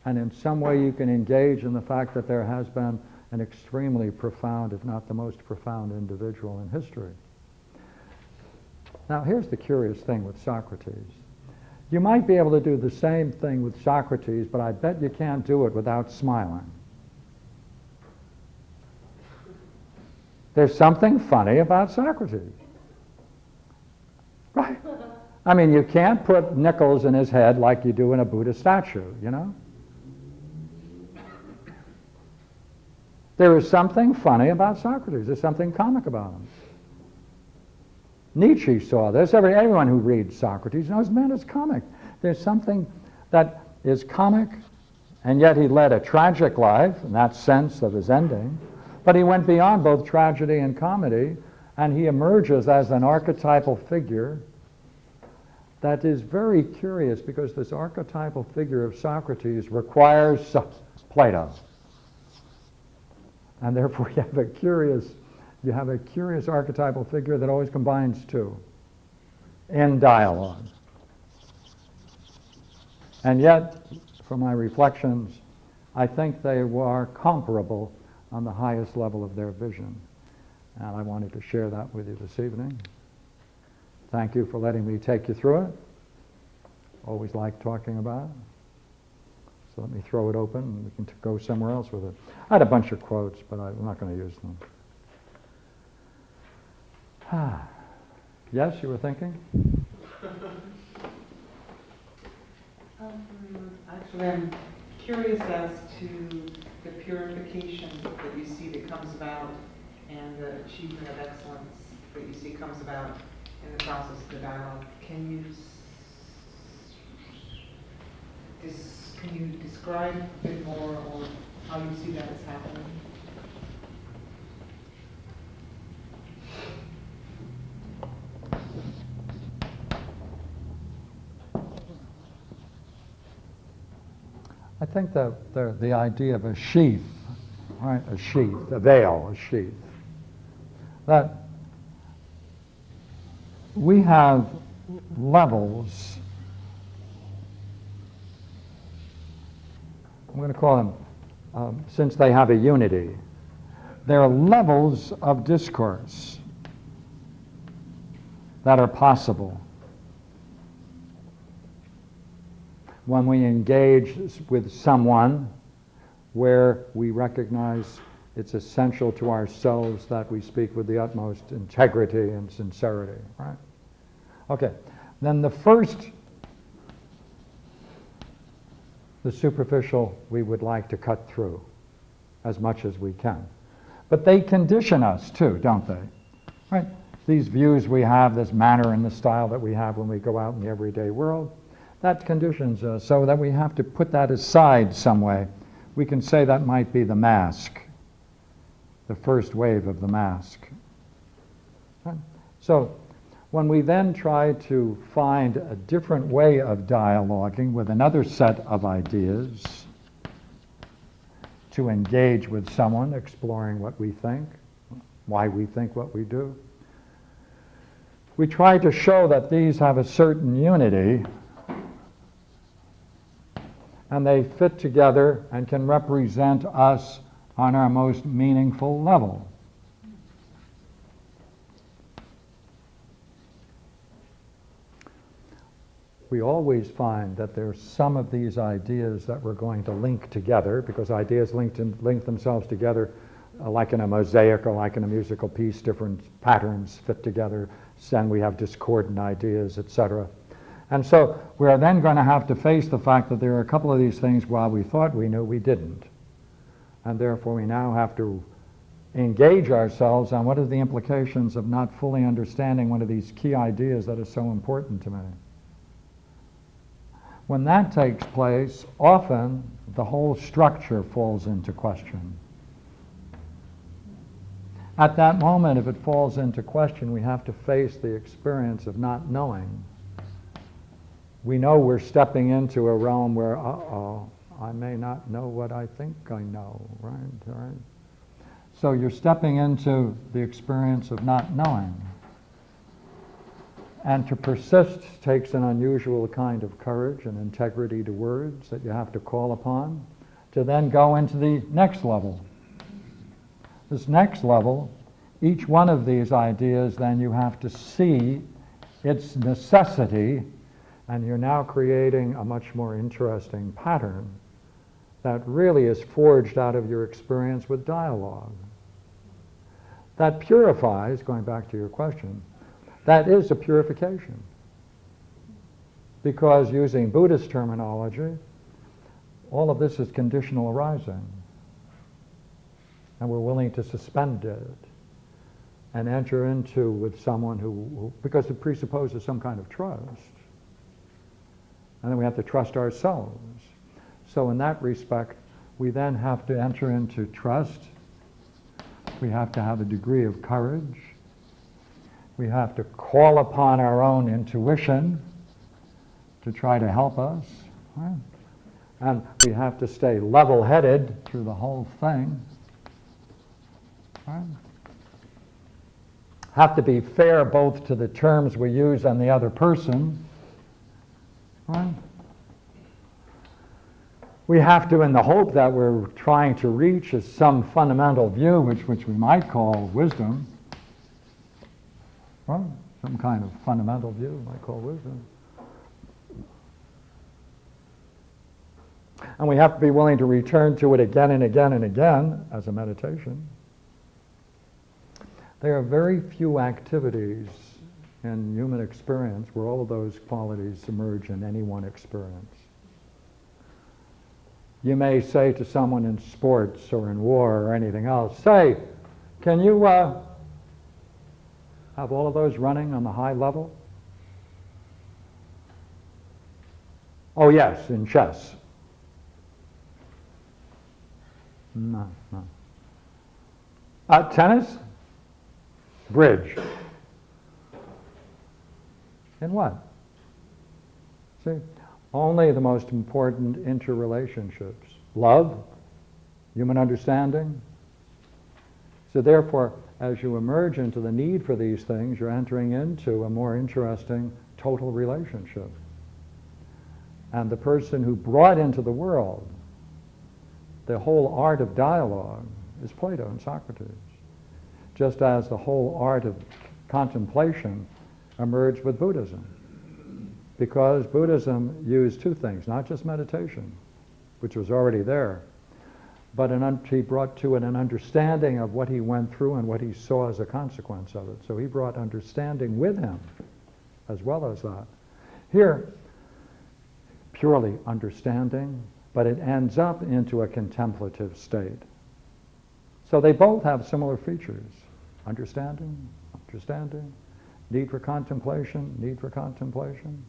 and in some way you can engage in the fact that there has been an extremely profound, if not the most profound individual in history. Now here's the curious thing with Socrates. You might be able to do the same thing with Socrates, but I bet you can't do it without smiling. There's something funny about Socrates. Right? I mean, you can't put nickels in his head like you do in a Buddha statue, you know? There is something funny about Socrates. There's something comic about him. Nietzsche saw this. Everyone who reads Socrates knows, man, it's comic. There's something that is comic, and yet he led a tragic life in that sense of his ending. But he went beyond both tragedy and comedy, and he emerges as an archetypal figure that is very curious, because this archetypal figure of Socrates requires Plato. And therefore you have a curious archetypal figure that always combines two in dialogue. And yet, from my reflections, I think they are comparable on the highest level of their vision. And I wanted to share that with you this evening. Thank you for letting me take you through it. Always like talking about it. So let me throw it open and we can go somewhere else with it. I had a bunch of quotes, but I'm not going to use them. Yes, you were thinking? Actually, I'm curious as to the purification that you see that comes about and the achievement of excellence that you see comes about in the process of the dialogue. Can you describe a bit more on how you see that as happening? I think that the idea of a sheath, right? A sheath, a veil, a sheath. That we have levels. I'm going to call them, since they have a unity, there are levels of discourse that are possible when we engage with someone where we recognize it's essential to ourselves that we speak with the utmost integrity and sincerity, right? Okay, then the first, the superficial, we would like to cut through as much as we can. But they condition us too, don't they? Right? These views we have, this manner and the style that we have when we go out in the everyday world, that conditions us so that we have to put that aside some way. We can say that might be the mask, the first wave of the mask. Right? So when we then try to find a different way of dialoguing with another set of ideas to engage with someone, exploring what we think, why we think what we do, we try to show that these have a certain unity and they fit together and can represent us on our most meaningful level. We always find that there's some of these ideas that we're going to link together, because ideas link themselves together like in a mosaic or like in a musical piece. Different patterns fit together, and we have discordant ideas, etc. And so we're then going to have to face the fact that there are a couple of these things while we thought we knew, we didn't. And therefore we now have to engage ourselves on what are the implications of not fully understanding one of these key ideas that is so important to me. When that takes place, often the whole structure falls into question. At that moment, if it falls into question, we have to face the experience of not knowing. We know we're stepping into a realm where, uh-oh, I may not know what I think I know, right? So you're stepping into the experience of not knowing. And to persist takes an unusual kind of courage and integrity to words that you have to call upon to then go into the next level. This next level, each one of these ideas, then you have to see its necessity, and you're now creating a much more interesting pattern that really is forged out of your experience with dialogue. That purifies, going back to your question, that is a purification. Because using Buddhist terminology, all of this is conditional arising. And we're willing to suspend it and enter into with someone who, because it presupposes some kind of trust. And then we have to trust ourselves. So in that respect, we then have to enter into trust. We have to have a degree of courage. We have to call upon our own intuition to try to help us. Right? And we have to stay level-headed through the whole thing. Right? Have to be fair both to the terms we use and the other person. Right? We have to, in the hope that we're trying to reach, is some fundamental view, which we might call wisdom. Right? Some kind of fundamental view we might call wisdom. And we have to be willing to return to it again and again and again as a meditation. There are very few activities in human experience where all of those qualities emerge in any one experience. You may say to someone in sports or in war or anything else, say, can you have all of those running on the high level? Oh yes, in chess. No. Tennis? Bridge. In what? See, only the most important interrelationships. Love, human understanding. So therefore, as you emerge into the need for these things, you're entering into a more interesting total relationship. And the person who brought into the world the whole art of dialogue is Plato and Socrates. Just as the whole art of contemplation emerged with Buddhism. Because Buddhism used two things, not just meditation, which was already there, but he brought to it an understanding of what he went through and what he saw as a consequence of it. So he brought understanding with him, as well as that. Here, purely understanding, but it ends up into a contemplative state. So they both have similar features. Understanding, need for contemplation, need for contemplation.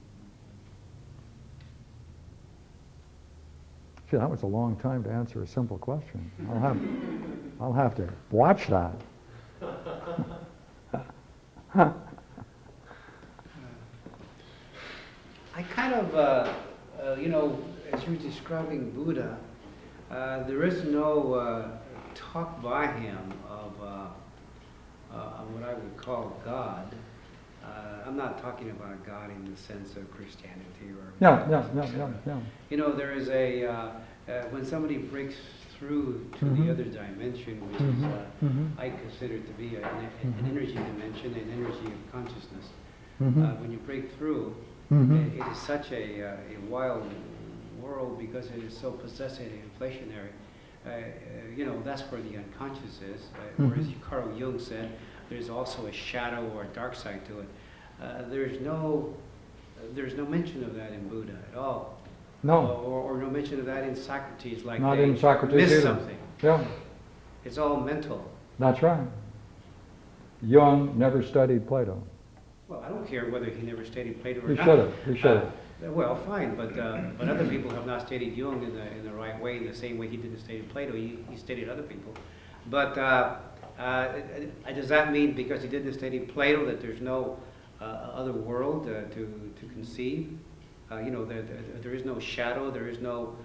Gee, that was a long time to answer a simple question. I'll have to watch that. I kind of, as you're describing Buddha, there is no talk by him of what I would call God. I'm not talking about God in the sense of Christianity or... Yeah. You know, there is a, when somebody breaks through to the other dimension, which is, I consider to be an energy dimension, an energy of consciousness. When you break through, it is such a wild world because it is so possessive and inflationary. That's where the unconscious is. Whereas Carl Jung said, there's also a shadow or a dark side to it. There's no mention of that in Buddha at all. No. Or no mention of that in Socrates, like not they in Socrates missed either. something. Yeah. It's all mental. That's right. Jung never studied Plato. Well, I don't care whether he never studied Plato or He not. should have. He should have. Well, fine, but other people have not studied Jung in the right way, in the same way he didn't study Plato. He studied other people. But Does that mean because he didn't study Plato that there's no other world to conceive? There is no shadow, there is no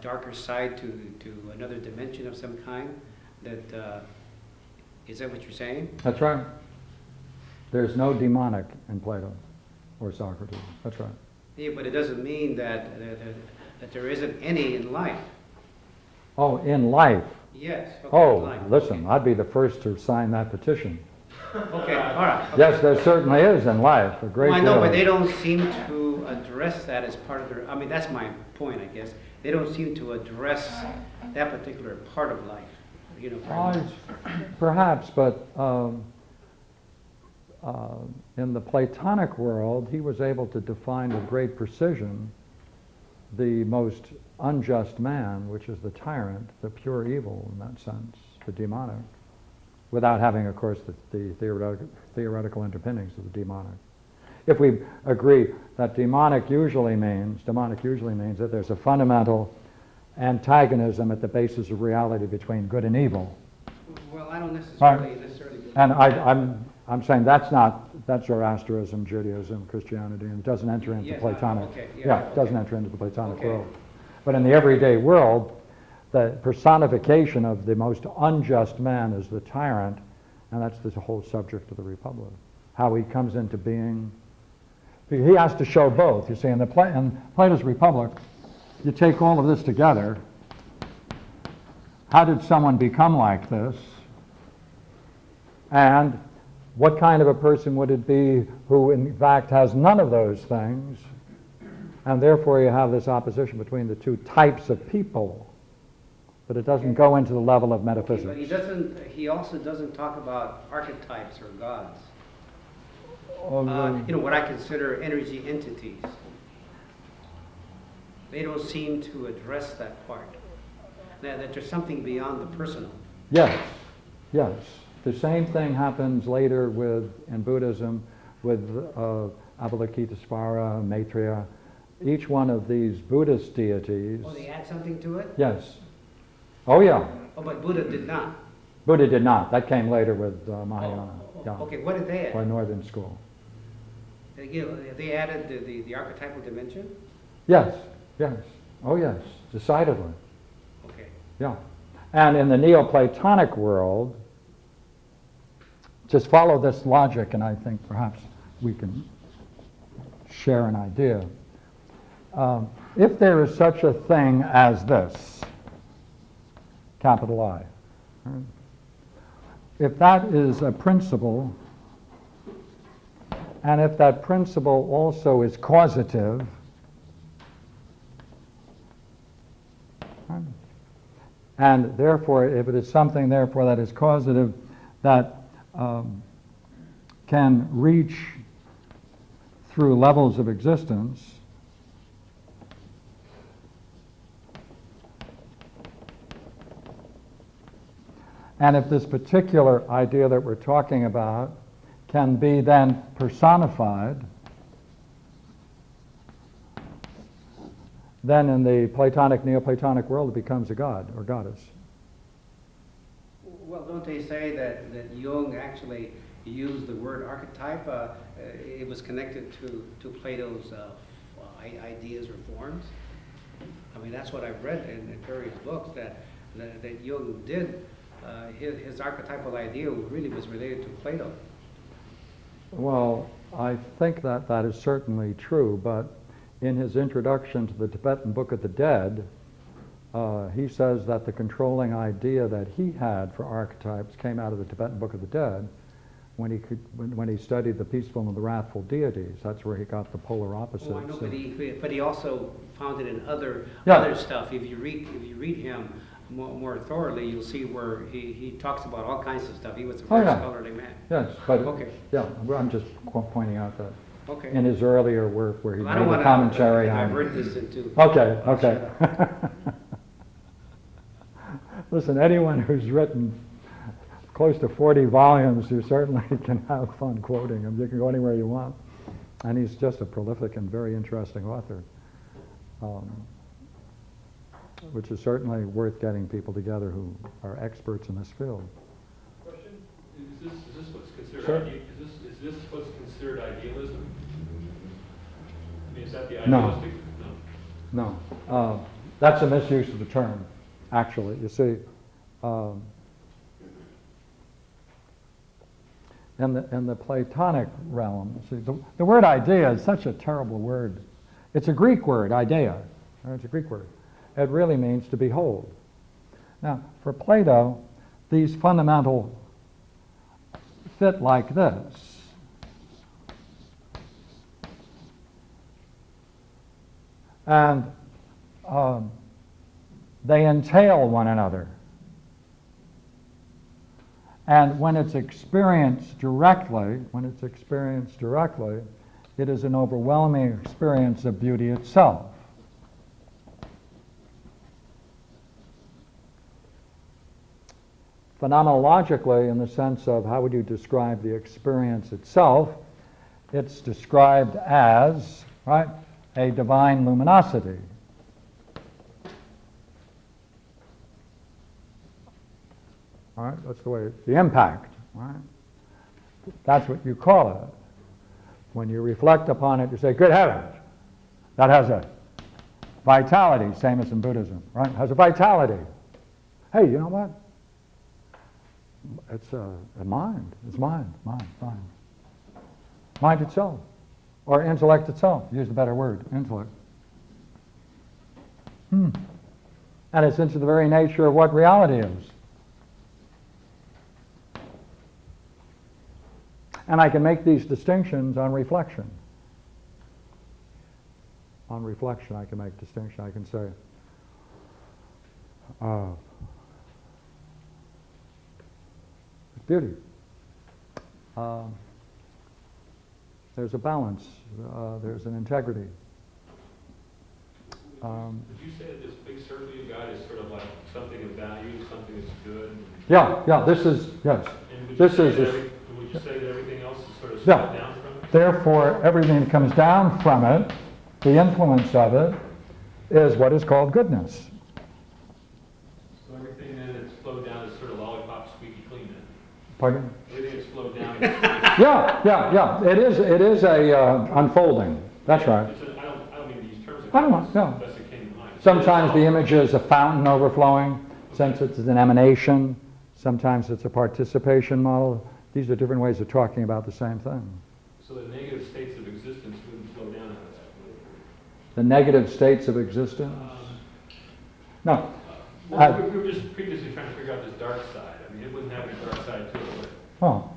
darker side to another dimension of some kind? Is that what you're saying? That's right. There's no demonic in Plato or Socrates. That's right. Yeah, but it doesn't mean that there isn't any in life. Oh, in life. Yes. Okay, Oh, in life. listen, Okay. I'd be the first to sign that petition. Okay, all right. Okay. Yes, there certainly is in life a great Well, I know, deal. but they don't seem to address that as part of their. I mean, that's my point, I guess. They don't seem to address that particular part of life. Very much. Perhaps, but in the Platonic world, he was able to define with great precision the most unjust man, which is the tyrant, the pure evil in that sense, the demonic, without having, of course, the theoretical underpinnings of the demonic. If we agree that demonic usually means that there's a fundamental antagonism at the basis of reality between good and evil. Well, I don't necessarily. And I'm saying that's Zoroastrianism, Judaism, Christianity, and it doesn't enter into Platonic. Okay, It doesn't enter into the Platonic Okay. world. But in the everyday world, the personification of the most unjust man is the tyrant, and that's the whole subject of the Republic. How he comes into being. He has to show both. You see, in Plato's Republic, you take all of this together. How did someone become like this? And what kind of a person would it be who, in fact, has none of those things? And therefore, you have this opposition between the two types of people. But it doesn't go into the level of metaphysics. But he also doesn't talk about archetypes or gods. What I consider energy entities. They don't seem to address that part. That there's something beyond the personal. Yes. The same thing happens later in Buddhism with Avalokitesvara, Maitreya. Each one of these Buddhist deities. Oh, they add something to it? Yes. Oh, yeah. Oh, but Buddha did not. Buddha did not. That came later with Mahayana. Okay, what did they add? Or Northern School. They added the archetypal dimension? Yes. Oh, yes. Decidedly. Okay. Yeah. And in the Neoplatonic world, just follow this logic, and I think perhaps we can share an idea. If there is such a thing as this, capital I, right? If that is a principle, and if that principle also is causative, right? And therefore, if it is something, therefore, that is causative, that can reach through levels of existence, and if this particular idea that we're talking about can be then personified, then in the Platonic, Neoplatonic world, it becomes a god or goddess. Well, don't they say that Jung actually used the word archetype? It was connected to Plato's ideas or forms. I mean, that's what I've read in various books, that Jung did. His archetypal idea really was related to Plato. Well, I think that is certainly true, but in his introduction to the Tibetan Book of the Dead, he says that the controlling idea that he had for archetypes came out of the Tibetan Book of the Dead when he studied the peaceful and the wrathful deities. That's where he got the polar opposites. Oh, I know, but he also found it in other stuff. If you read him more thoroughly, you'll see where he talks about all kinds of stuff. He was a very scholarly man. Yes, but okay. Yeah, I'm just pointing out that okay. in his earlier work where he made a commentary on. I've read this into. Okay. Listen, anyone who's written close to 40 volumes, you certainly can have fun quoting him. You can go anywhere you want. And he's just a prolific and very interesting author, which is certainly worth getting people together who are experts in this field. Question? Is this what's considered Sure. is this what's considered idealism? I mean, is that the No. idealistic? No. No. That's a misuse of the term, actually. You see, in the Platonic realm, see, the word idea is such a terrible word. It's a Greek word, idea. It's a Greek word. It really means to behold. Now, for Plato, these fundamental fit like this. And they entail one another. And when it's experienced directly, it is an overwhelming experience of beauty itself. Phenomenologically, in the sense of how would you describe the experience itself, it's described as, right, a divine luminosity. All right, that's the way, the impact, right? That's what you call it. When you reflect upon it, you say, good heavens, that has a vitality, same as in Buddhism, right? Has a vitality. Hey, you know what? It's a mind. It's mind. Mind itself. Or intellect itself. Use the better word, intellect. And it's into the very nature of what reality is. And I can make these distinctions on reflection. On reflection, I can make distinction. I can say, beauty. There's a balance. There's an integrity. Would you say that this big circle you've got is sort of like something of value, something that's good? Yeah. This is yes. And This is. Would you say that everything else is sort of Yeah. down from it? Therefore, everything that comes down from it, the influence of it, is what is called goodness. So everything then that's flowed down is sort of lollipop squeaky clean then? Pardon? Everything that's flowed down is Yeah. It is a unfolding. That's right. I don't mean these terms. I don't know. No. That's what came to mind. Sometimes the image is a fountain overflowing. Since it's an emanation. Sometimes it's a participation model. These are different ways of talking about the same thing. So the negative states of existence wouldn't flow down out of that. The negative states of existence? No. We were just previously trying to figure out this dark side. I mean, it wouldn't have any dark side to it, would it? Oh.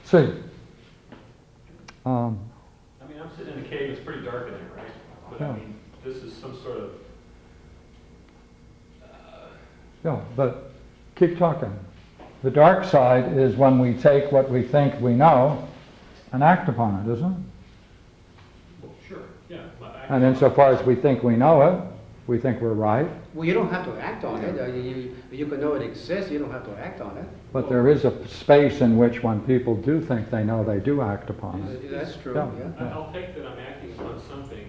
See. I mean, I'm sitting in a cave, it's pretty dark in there, right? But Yeah. I mean, this is some sort of... Yeah, but keep talking. The dark side is when we take what we think we know and act upon it, isn't it? Well, sure, yeah. And insofar as we think we know it, we think we're right. Well, you don't have to act on it. You can know it exists, you don't have to act on it. But there is a space in which when people do think they know, they do act upon it. That's true, Yeah. yeah. I'll take that I'm acting upon something.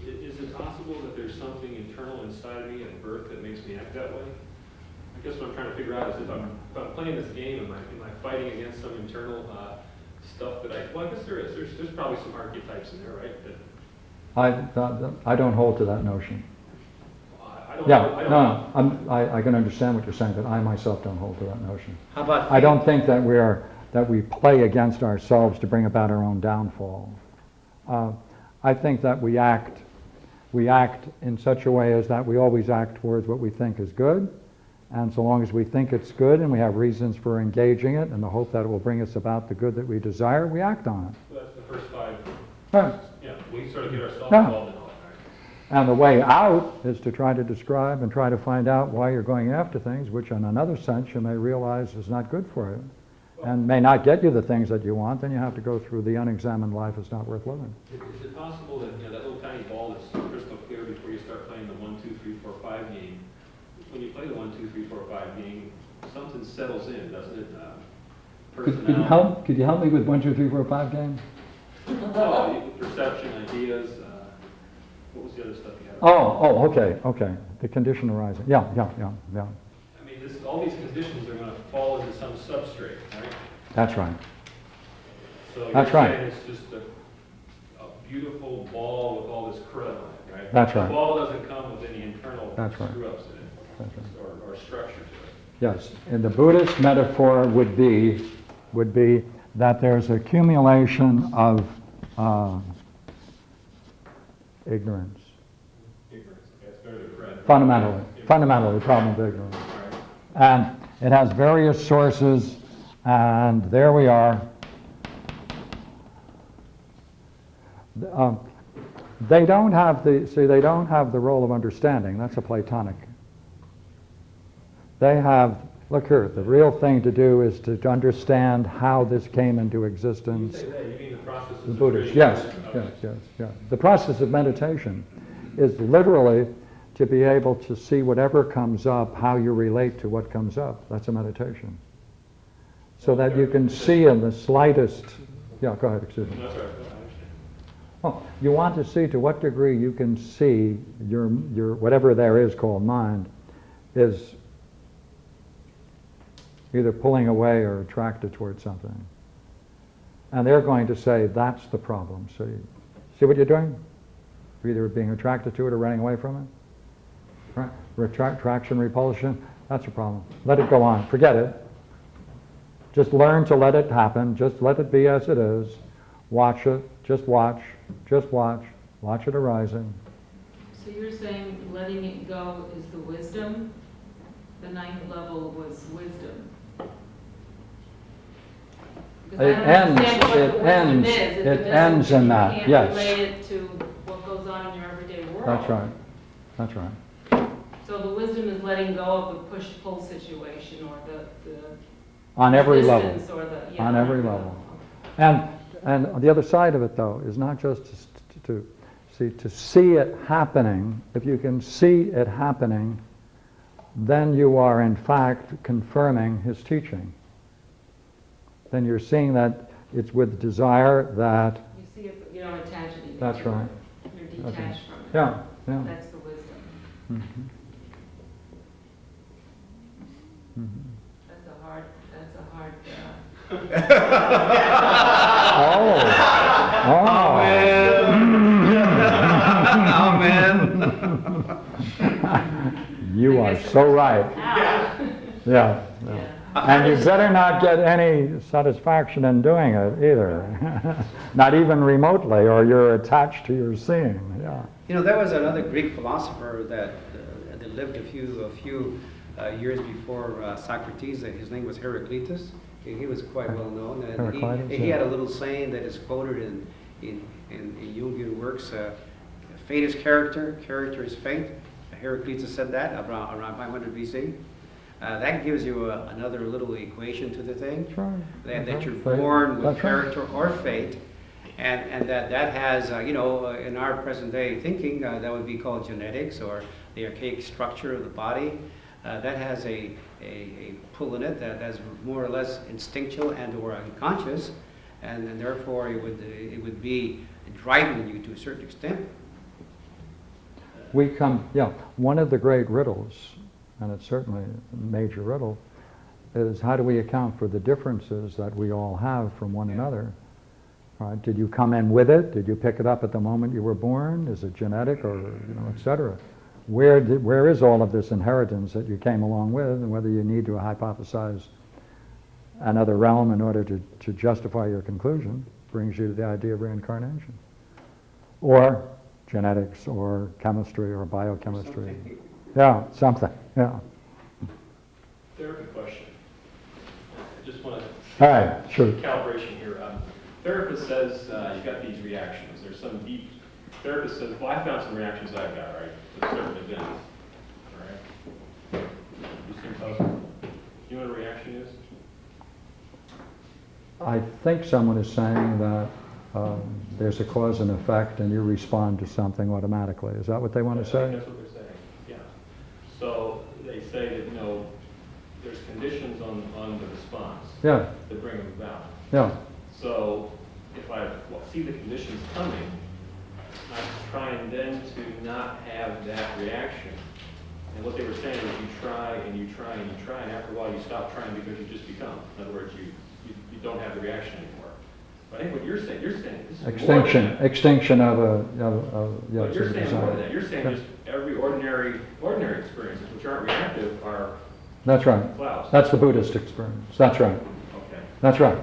Is it possible that there's something internal inside of me at birth that makes me act that way? I guess what I'm trying to figure out is if I'm playing this game, am I fighting against some internal stuff that I guess there is. There's probably some archetypes in there, right? That I don't hold to that notion. I can understand what you're saying, but I myself don't hold to that notion. How about... I don't think that we play against ourselves to bring about our own downfall. I think that we act in such a way as that we always act towards what we think is good, and so long as we think it's good and we have reasons for engaging it and the hope that it will bring us about the good that we desire, we act on it. Well, that's the first five. Right. Yeah, we sort of get ourselves Yeah. involved in all that. And the way out is to try to describe and try to find out why you're going after things, which in another sense you may realize is not good for you and may not get you the things that you want. Then you have to go through the unexamined life is not worth living. Is it possible that that little tiny ball that's crystal clear before you start playing the 1, 2, 3, 4, 5 game, when you play the 1, 2, 3, 4, 5 game, something settles in, doesn't it? Could you help me with 1, 2, 3, 4, 5 game? Perception, ideas. What was the other stuff you had? Oh, okay. The condition arising. Yeah. I mean, all these conditions are going to fall into some substrate, right? That's right. So That's you're right. saying it's just a beautiful ball with all this crud on it, right? That's right. The ball doesn't come with any internal That's right. screw-ups in it, That's right. or structure to it. Yes, and the Buddhist metaphor would be that there's accumulation of ignorance. Ignorance, okay, it's better than crud. Fundamentally, the problem of ignorance. And it has various sources, and there we are. They don't have the role of understanding. That's a Platonic. They have, look here, the real thing to do is to understand how this came into existence. You say that, you mean the process The of Buddhist, creation? yes. The process of meditation is literally to be able to see whatever comes up, how you relate to what comes up. That's a meditation. So that you can see in the slightest, yeah, go ahead, excuse me. That's right, I understand. Oh, you want to see to what degree you can see your whatever there is called mind is either pulling away or attracted towards something. And they're going to say, that's the problem. See what you're doing? You're either being attracted to it or running away from it. Right? Attraction, repulsion, that's a problem. Let it go on. Forget it. Just learn to let it happen. Just let it be as it is. Watch it. Just watch. Just watch. Watch it arising. So you're saying letting it go is the wisdom? The ninth level was wisdom. Because I don't understand what the wisdom is. If It ends in that, you can't yes. relate it to what goes on in your everyday world. That's right. That's right. So the wisdom is letting go of the push-pull situation or the On every level. resistance or the, yeah, On every level. And the other side of it, though, is not just to see it happening. If you can see it happening, then you are in fact confirming his teaching. Then you're seeing that it's with desire that. You see it, but you don't attach anything. That's to it. right. You're That's detached right. from it. Yeah, yeah. That's the wisdom. Mm-hmm. Mm-hmm. That's a hard. Amen. You are so right. Ow. Yeah. Yeah. And you better not get any satisfaction in doing it either. Not even remotely, or you're attached to your seeing. Yeah. You know, there was another Greek philosopher that lived a few years before Socrates. His name was Heraclitus. He was quite well known. And he had a little saying that is quoted in Jungian works. Fate is character, character is fate. Heraclitus said that around 500 BC. That gives you another little equation to the thing. That's right. That you're born with That's character or fate. And that has, in our present day thinking, that would be called genetics or the archaic structure of the body. That has a pull in it that is more or less instinctual and or unconscious, and therefore it would be driving you to a certain extent. One of the great riddles, and it's certainly a major riddle, is how do we account for the differences that we all have from one another? Right? Did you come in with it? Did you pick it up at the moment you were born? Is it genetic, or et cetera? Where is all of this inheritance that you came along with, and whether you need to hypothesize another realm in order to justify your conclusion brings you to the idea of reincarnation, or genetics, or chemistry, or biochemistry. Something. Therapy question. I just want to All right, sure. calibration here. Therapist says you've got these reactions. There's some deep. Therapist says, well, I found some reactions I've got, right, to certain events. All right. You seem puzzled. You know what a reaction is? I think someone is saying that there's a cause and effect, and you respond to something automatically. Is that what they want to say? That's what they're saying. Yeah. So they say that there's conditions on the response. Yeah. That bring them about. Yeah. So if I see the conditions coming, I'm trying then to not have that reaction And what they were saying is you try and you try and you try, and after a while you stop trying because you just become. In other words, you don't have the reaction anymore. But I think what you're saying this is Extinction of a but you're saying more than that. You're saying Yeah. just every ordinary experiences which aren't reactive are That's right. clouds. That's the Buddhist experience. That's right. Okay. That's right.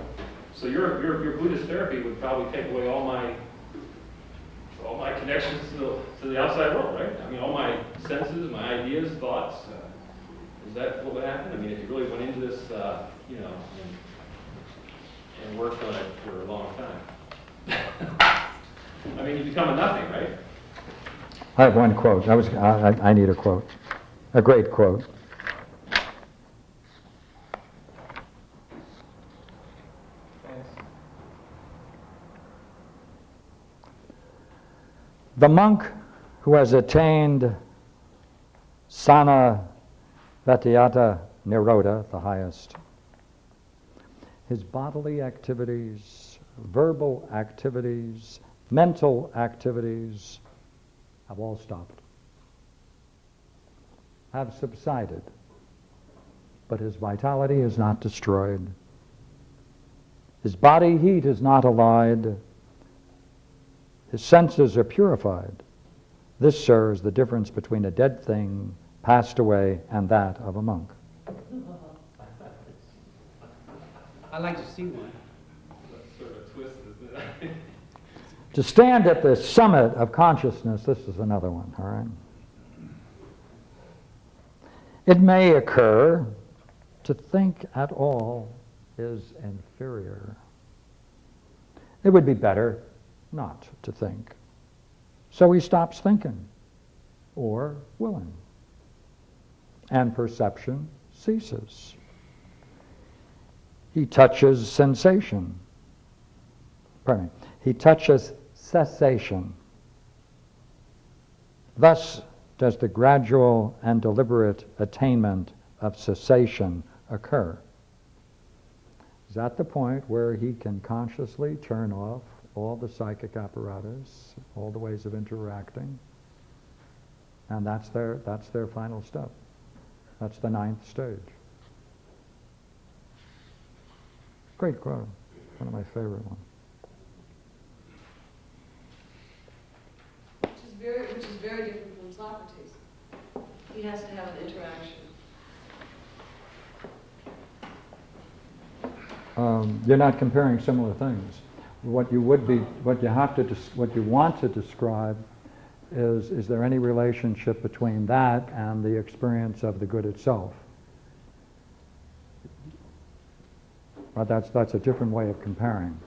So your Buddhist therapy would probably take away all my connections to the outside world, right? I mean, all my senses, my ideas, thoughts. Is that what would happen? I mean, if you really went into this, and worked on it for a long time. I mean, you become a nothing, right? I have one quote. I need a quote. A great quote. The monk who has attained sana vatyata nirodha, the highest, his bodily activities, verbal activities, mental activities have all stopped, have subsided, but his vitality is not destroyed. His body heat is not allied. His senses are purified. This, sir, is the difference between a dead thing passed away and that of a monk. I'd like to see one. That's sort of a twist, isn't it? To stand at the summit of consciousness, this is another one, all right? It may occur to think at all is inferior. It would be better not to think. So he stops thinking or willing, and perception ceases. He touches sensation. Pardon me. He touches cessation. Thus does the gradual and deliberate attainment of cessation occur. Is at the point where he can consciously turn off all the psychic apparatus, all the ways of interacting, and that's their final step. That's the 9th stage. Great quote, one of my favorite ones. Which is very different from Socrates. He has to have an interaction. You're not comparing similar things. What you want to describe is there any relationship between that and the experience of the good itself? But that's a different way of comparing.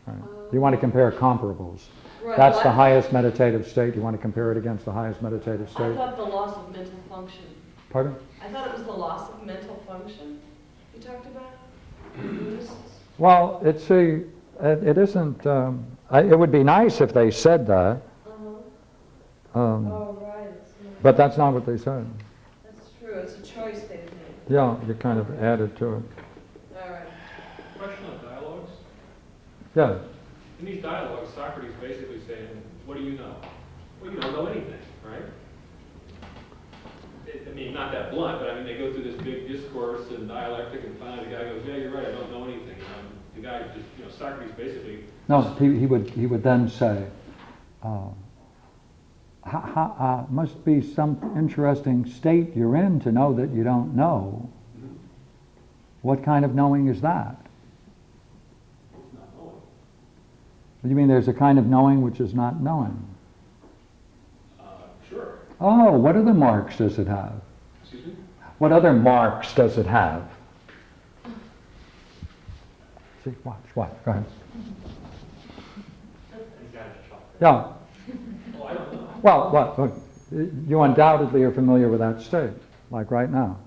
Right. You want to compare comparables. Right, That's well, the highest meditative state. You want to compare it against the highest meditative I state. thought the loss of mental function. Pardon? I thought it was the loss of mental function you talked about. Well, it isn't. It would be nice if they said that. Oh, right. But that's not what they said. That's true. It's a choice they've made. Yeah, you kind of added to it. All right. Question on dialogues. Yeah. In these dialogues, Socrates basically saying, what do you know? Well, you don't know anything, right? I mean, not that blunt, but I mean, they go through this big discourse and dialectic, and finally the guy goes, yeah, you're right, I don't know anything. The guy just, Socrates basically... No, he would then say, must be some interesting state you're in to know that you don't know. Mm-hmm. What kind of knowing is that? It's not knowing. You mean there's a kind of knowing which is not knowing? Sure. Oh, what other marks does it have? Excuse me? What other marks does it have? See, watch, go ahead. Yeah. Oh, I don't know. Well, look, you undoubtedly are familiar with that state, like right now.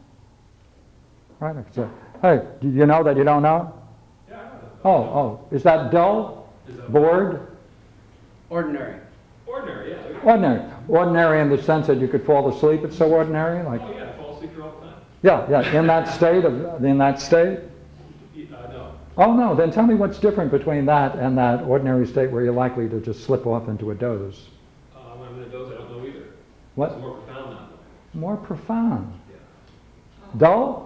Right? So, hey, do you know that you don't know? Yeah, I know. Oh, is that dull? Bored? Ordinary. Ordinary, yeah. Ordinary. Ordinary in the sense that you could fall asleep. It's so ordinary, like. Oh, yeah, I fall asleep here all the time. Yeah. In that state No. Oh no. Then tell me what's different between that and that ordinary state where you're likely to just slip off into a doze. When I'm in a doze, I don't know either. What? It's more profound now. More profound. Yeah. Dull?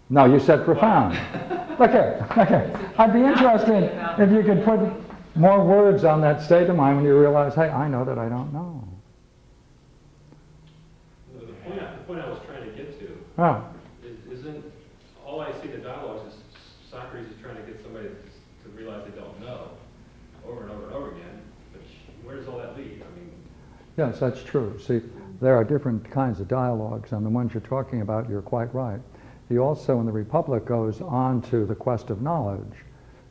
No, you said profound. Okay. I'd be interested if you could put more words on that state of mind when you realize, hey, I know that I don't know. The point I was trying to get to Oh. isn't all I see in the dialogues is Socrates is trying to get somebody to realize they don't know over and over and over again. But where does all that lead? I mean, Yes, that's true. See, there are different kinds of dialogues, and the ones you're talking about, you're quite right. He also, in the Republic, goes on to the quest of knowledge.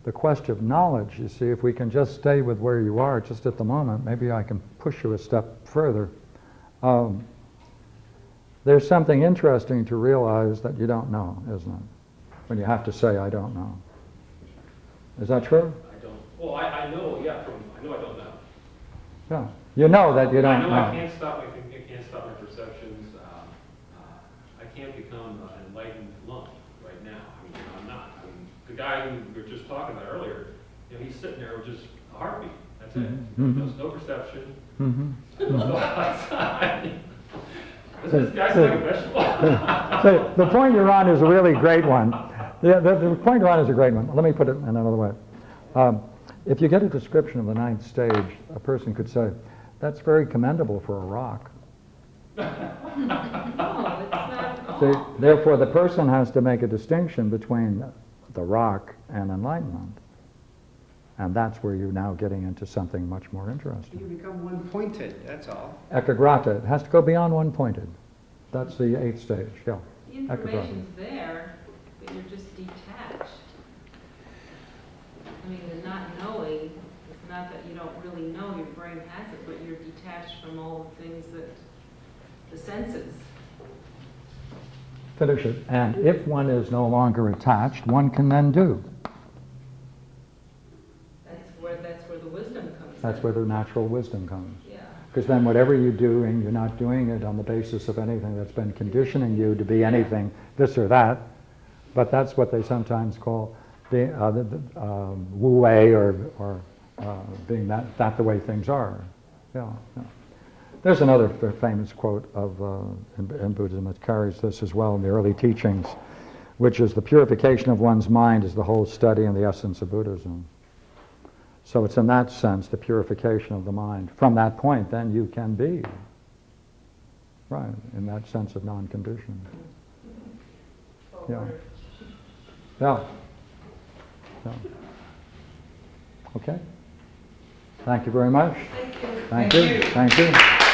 The quest of knowledge, you see, if we can just stay with where you are just at the moment, maybe I can push you a step further. There's something interesting to realize that you don't know, isn't it? When you have to say, I don't know. Is that true? I don't. Well, I know. Yeah, I know I don't know. Yeah. You know that you don't know. I can't stop my thinking. I can't stop my perceptions. I can't become an enlightened lump right now. I mean, I'm not. I mean, the guy who we were just talking about earlier, he's sitting there with just a heartbeat. That's it. Mm-hmm. No perception. Mm-hmm. No outside. This guy's like a vegetable. So the point you're on is a really great one. The point you're on is a great one. Let me put it in another way. If you get a description of the ninth stage, a person could say, that's very commendable for a rock. No, it's not at all. See, therefore, the person has to make a distinction between the rock and enlightenment. And that's where you're now getting into something much more You interesting. become one-pointed, that's all. Ekagrata, it has to go beyond one-pointed. That's the eighth stage, yeah. The information's there, but you're just detached. I mean, the not knowing, it's not that you don't really know, your brain has it, but you're detached from all the things that, the senses. Finish it. And if one is no longer attached, one can then do. That's where the wisdom comes in. That's where the natural wisdom comes. Yeah. Because then whatever you're doing, you're not doing it on the basis of anything that's been conditioning you to be anything, this or that. But that's what they sometimes call wu wei, or being that the way things are. Yeah. There's another famous quote of in Buddhism that carries this as well in the early teachings, which is the purification of one's mind is the whole study and the essence of Buddhism. So it's in that sense the purification of the mind. From that point, then you can be, right, in that sense of non-condition. Yeah. Yeah. Yeah. Okay. Thank you very much. Thank you. Thank you. Thank you.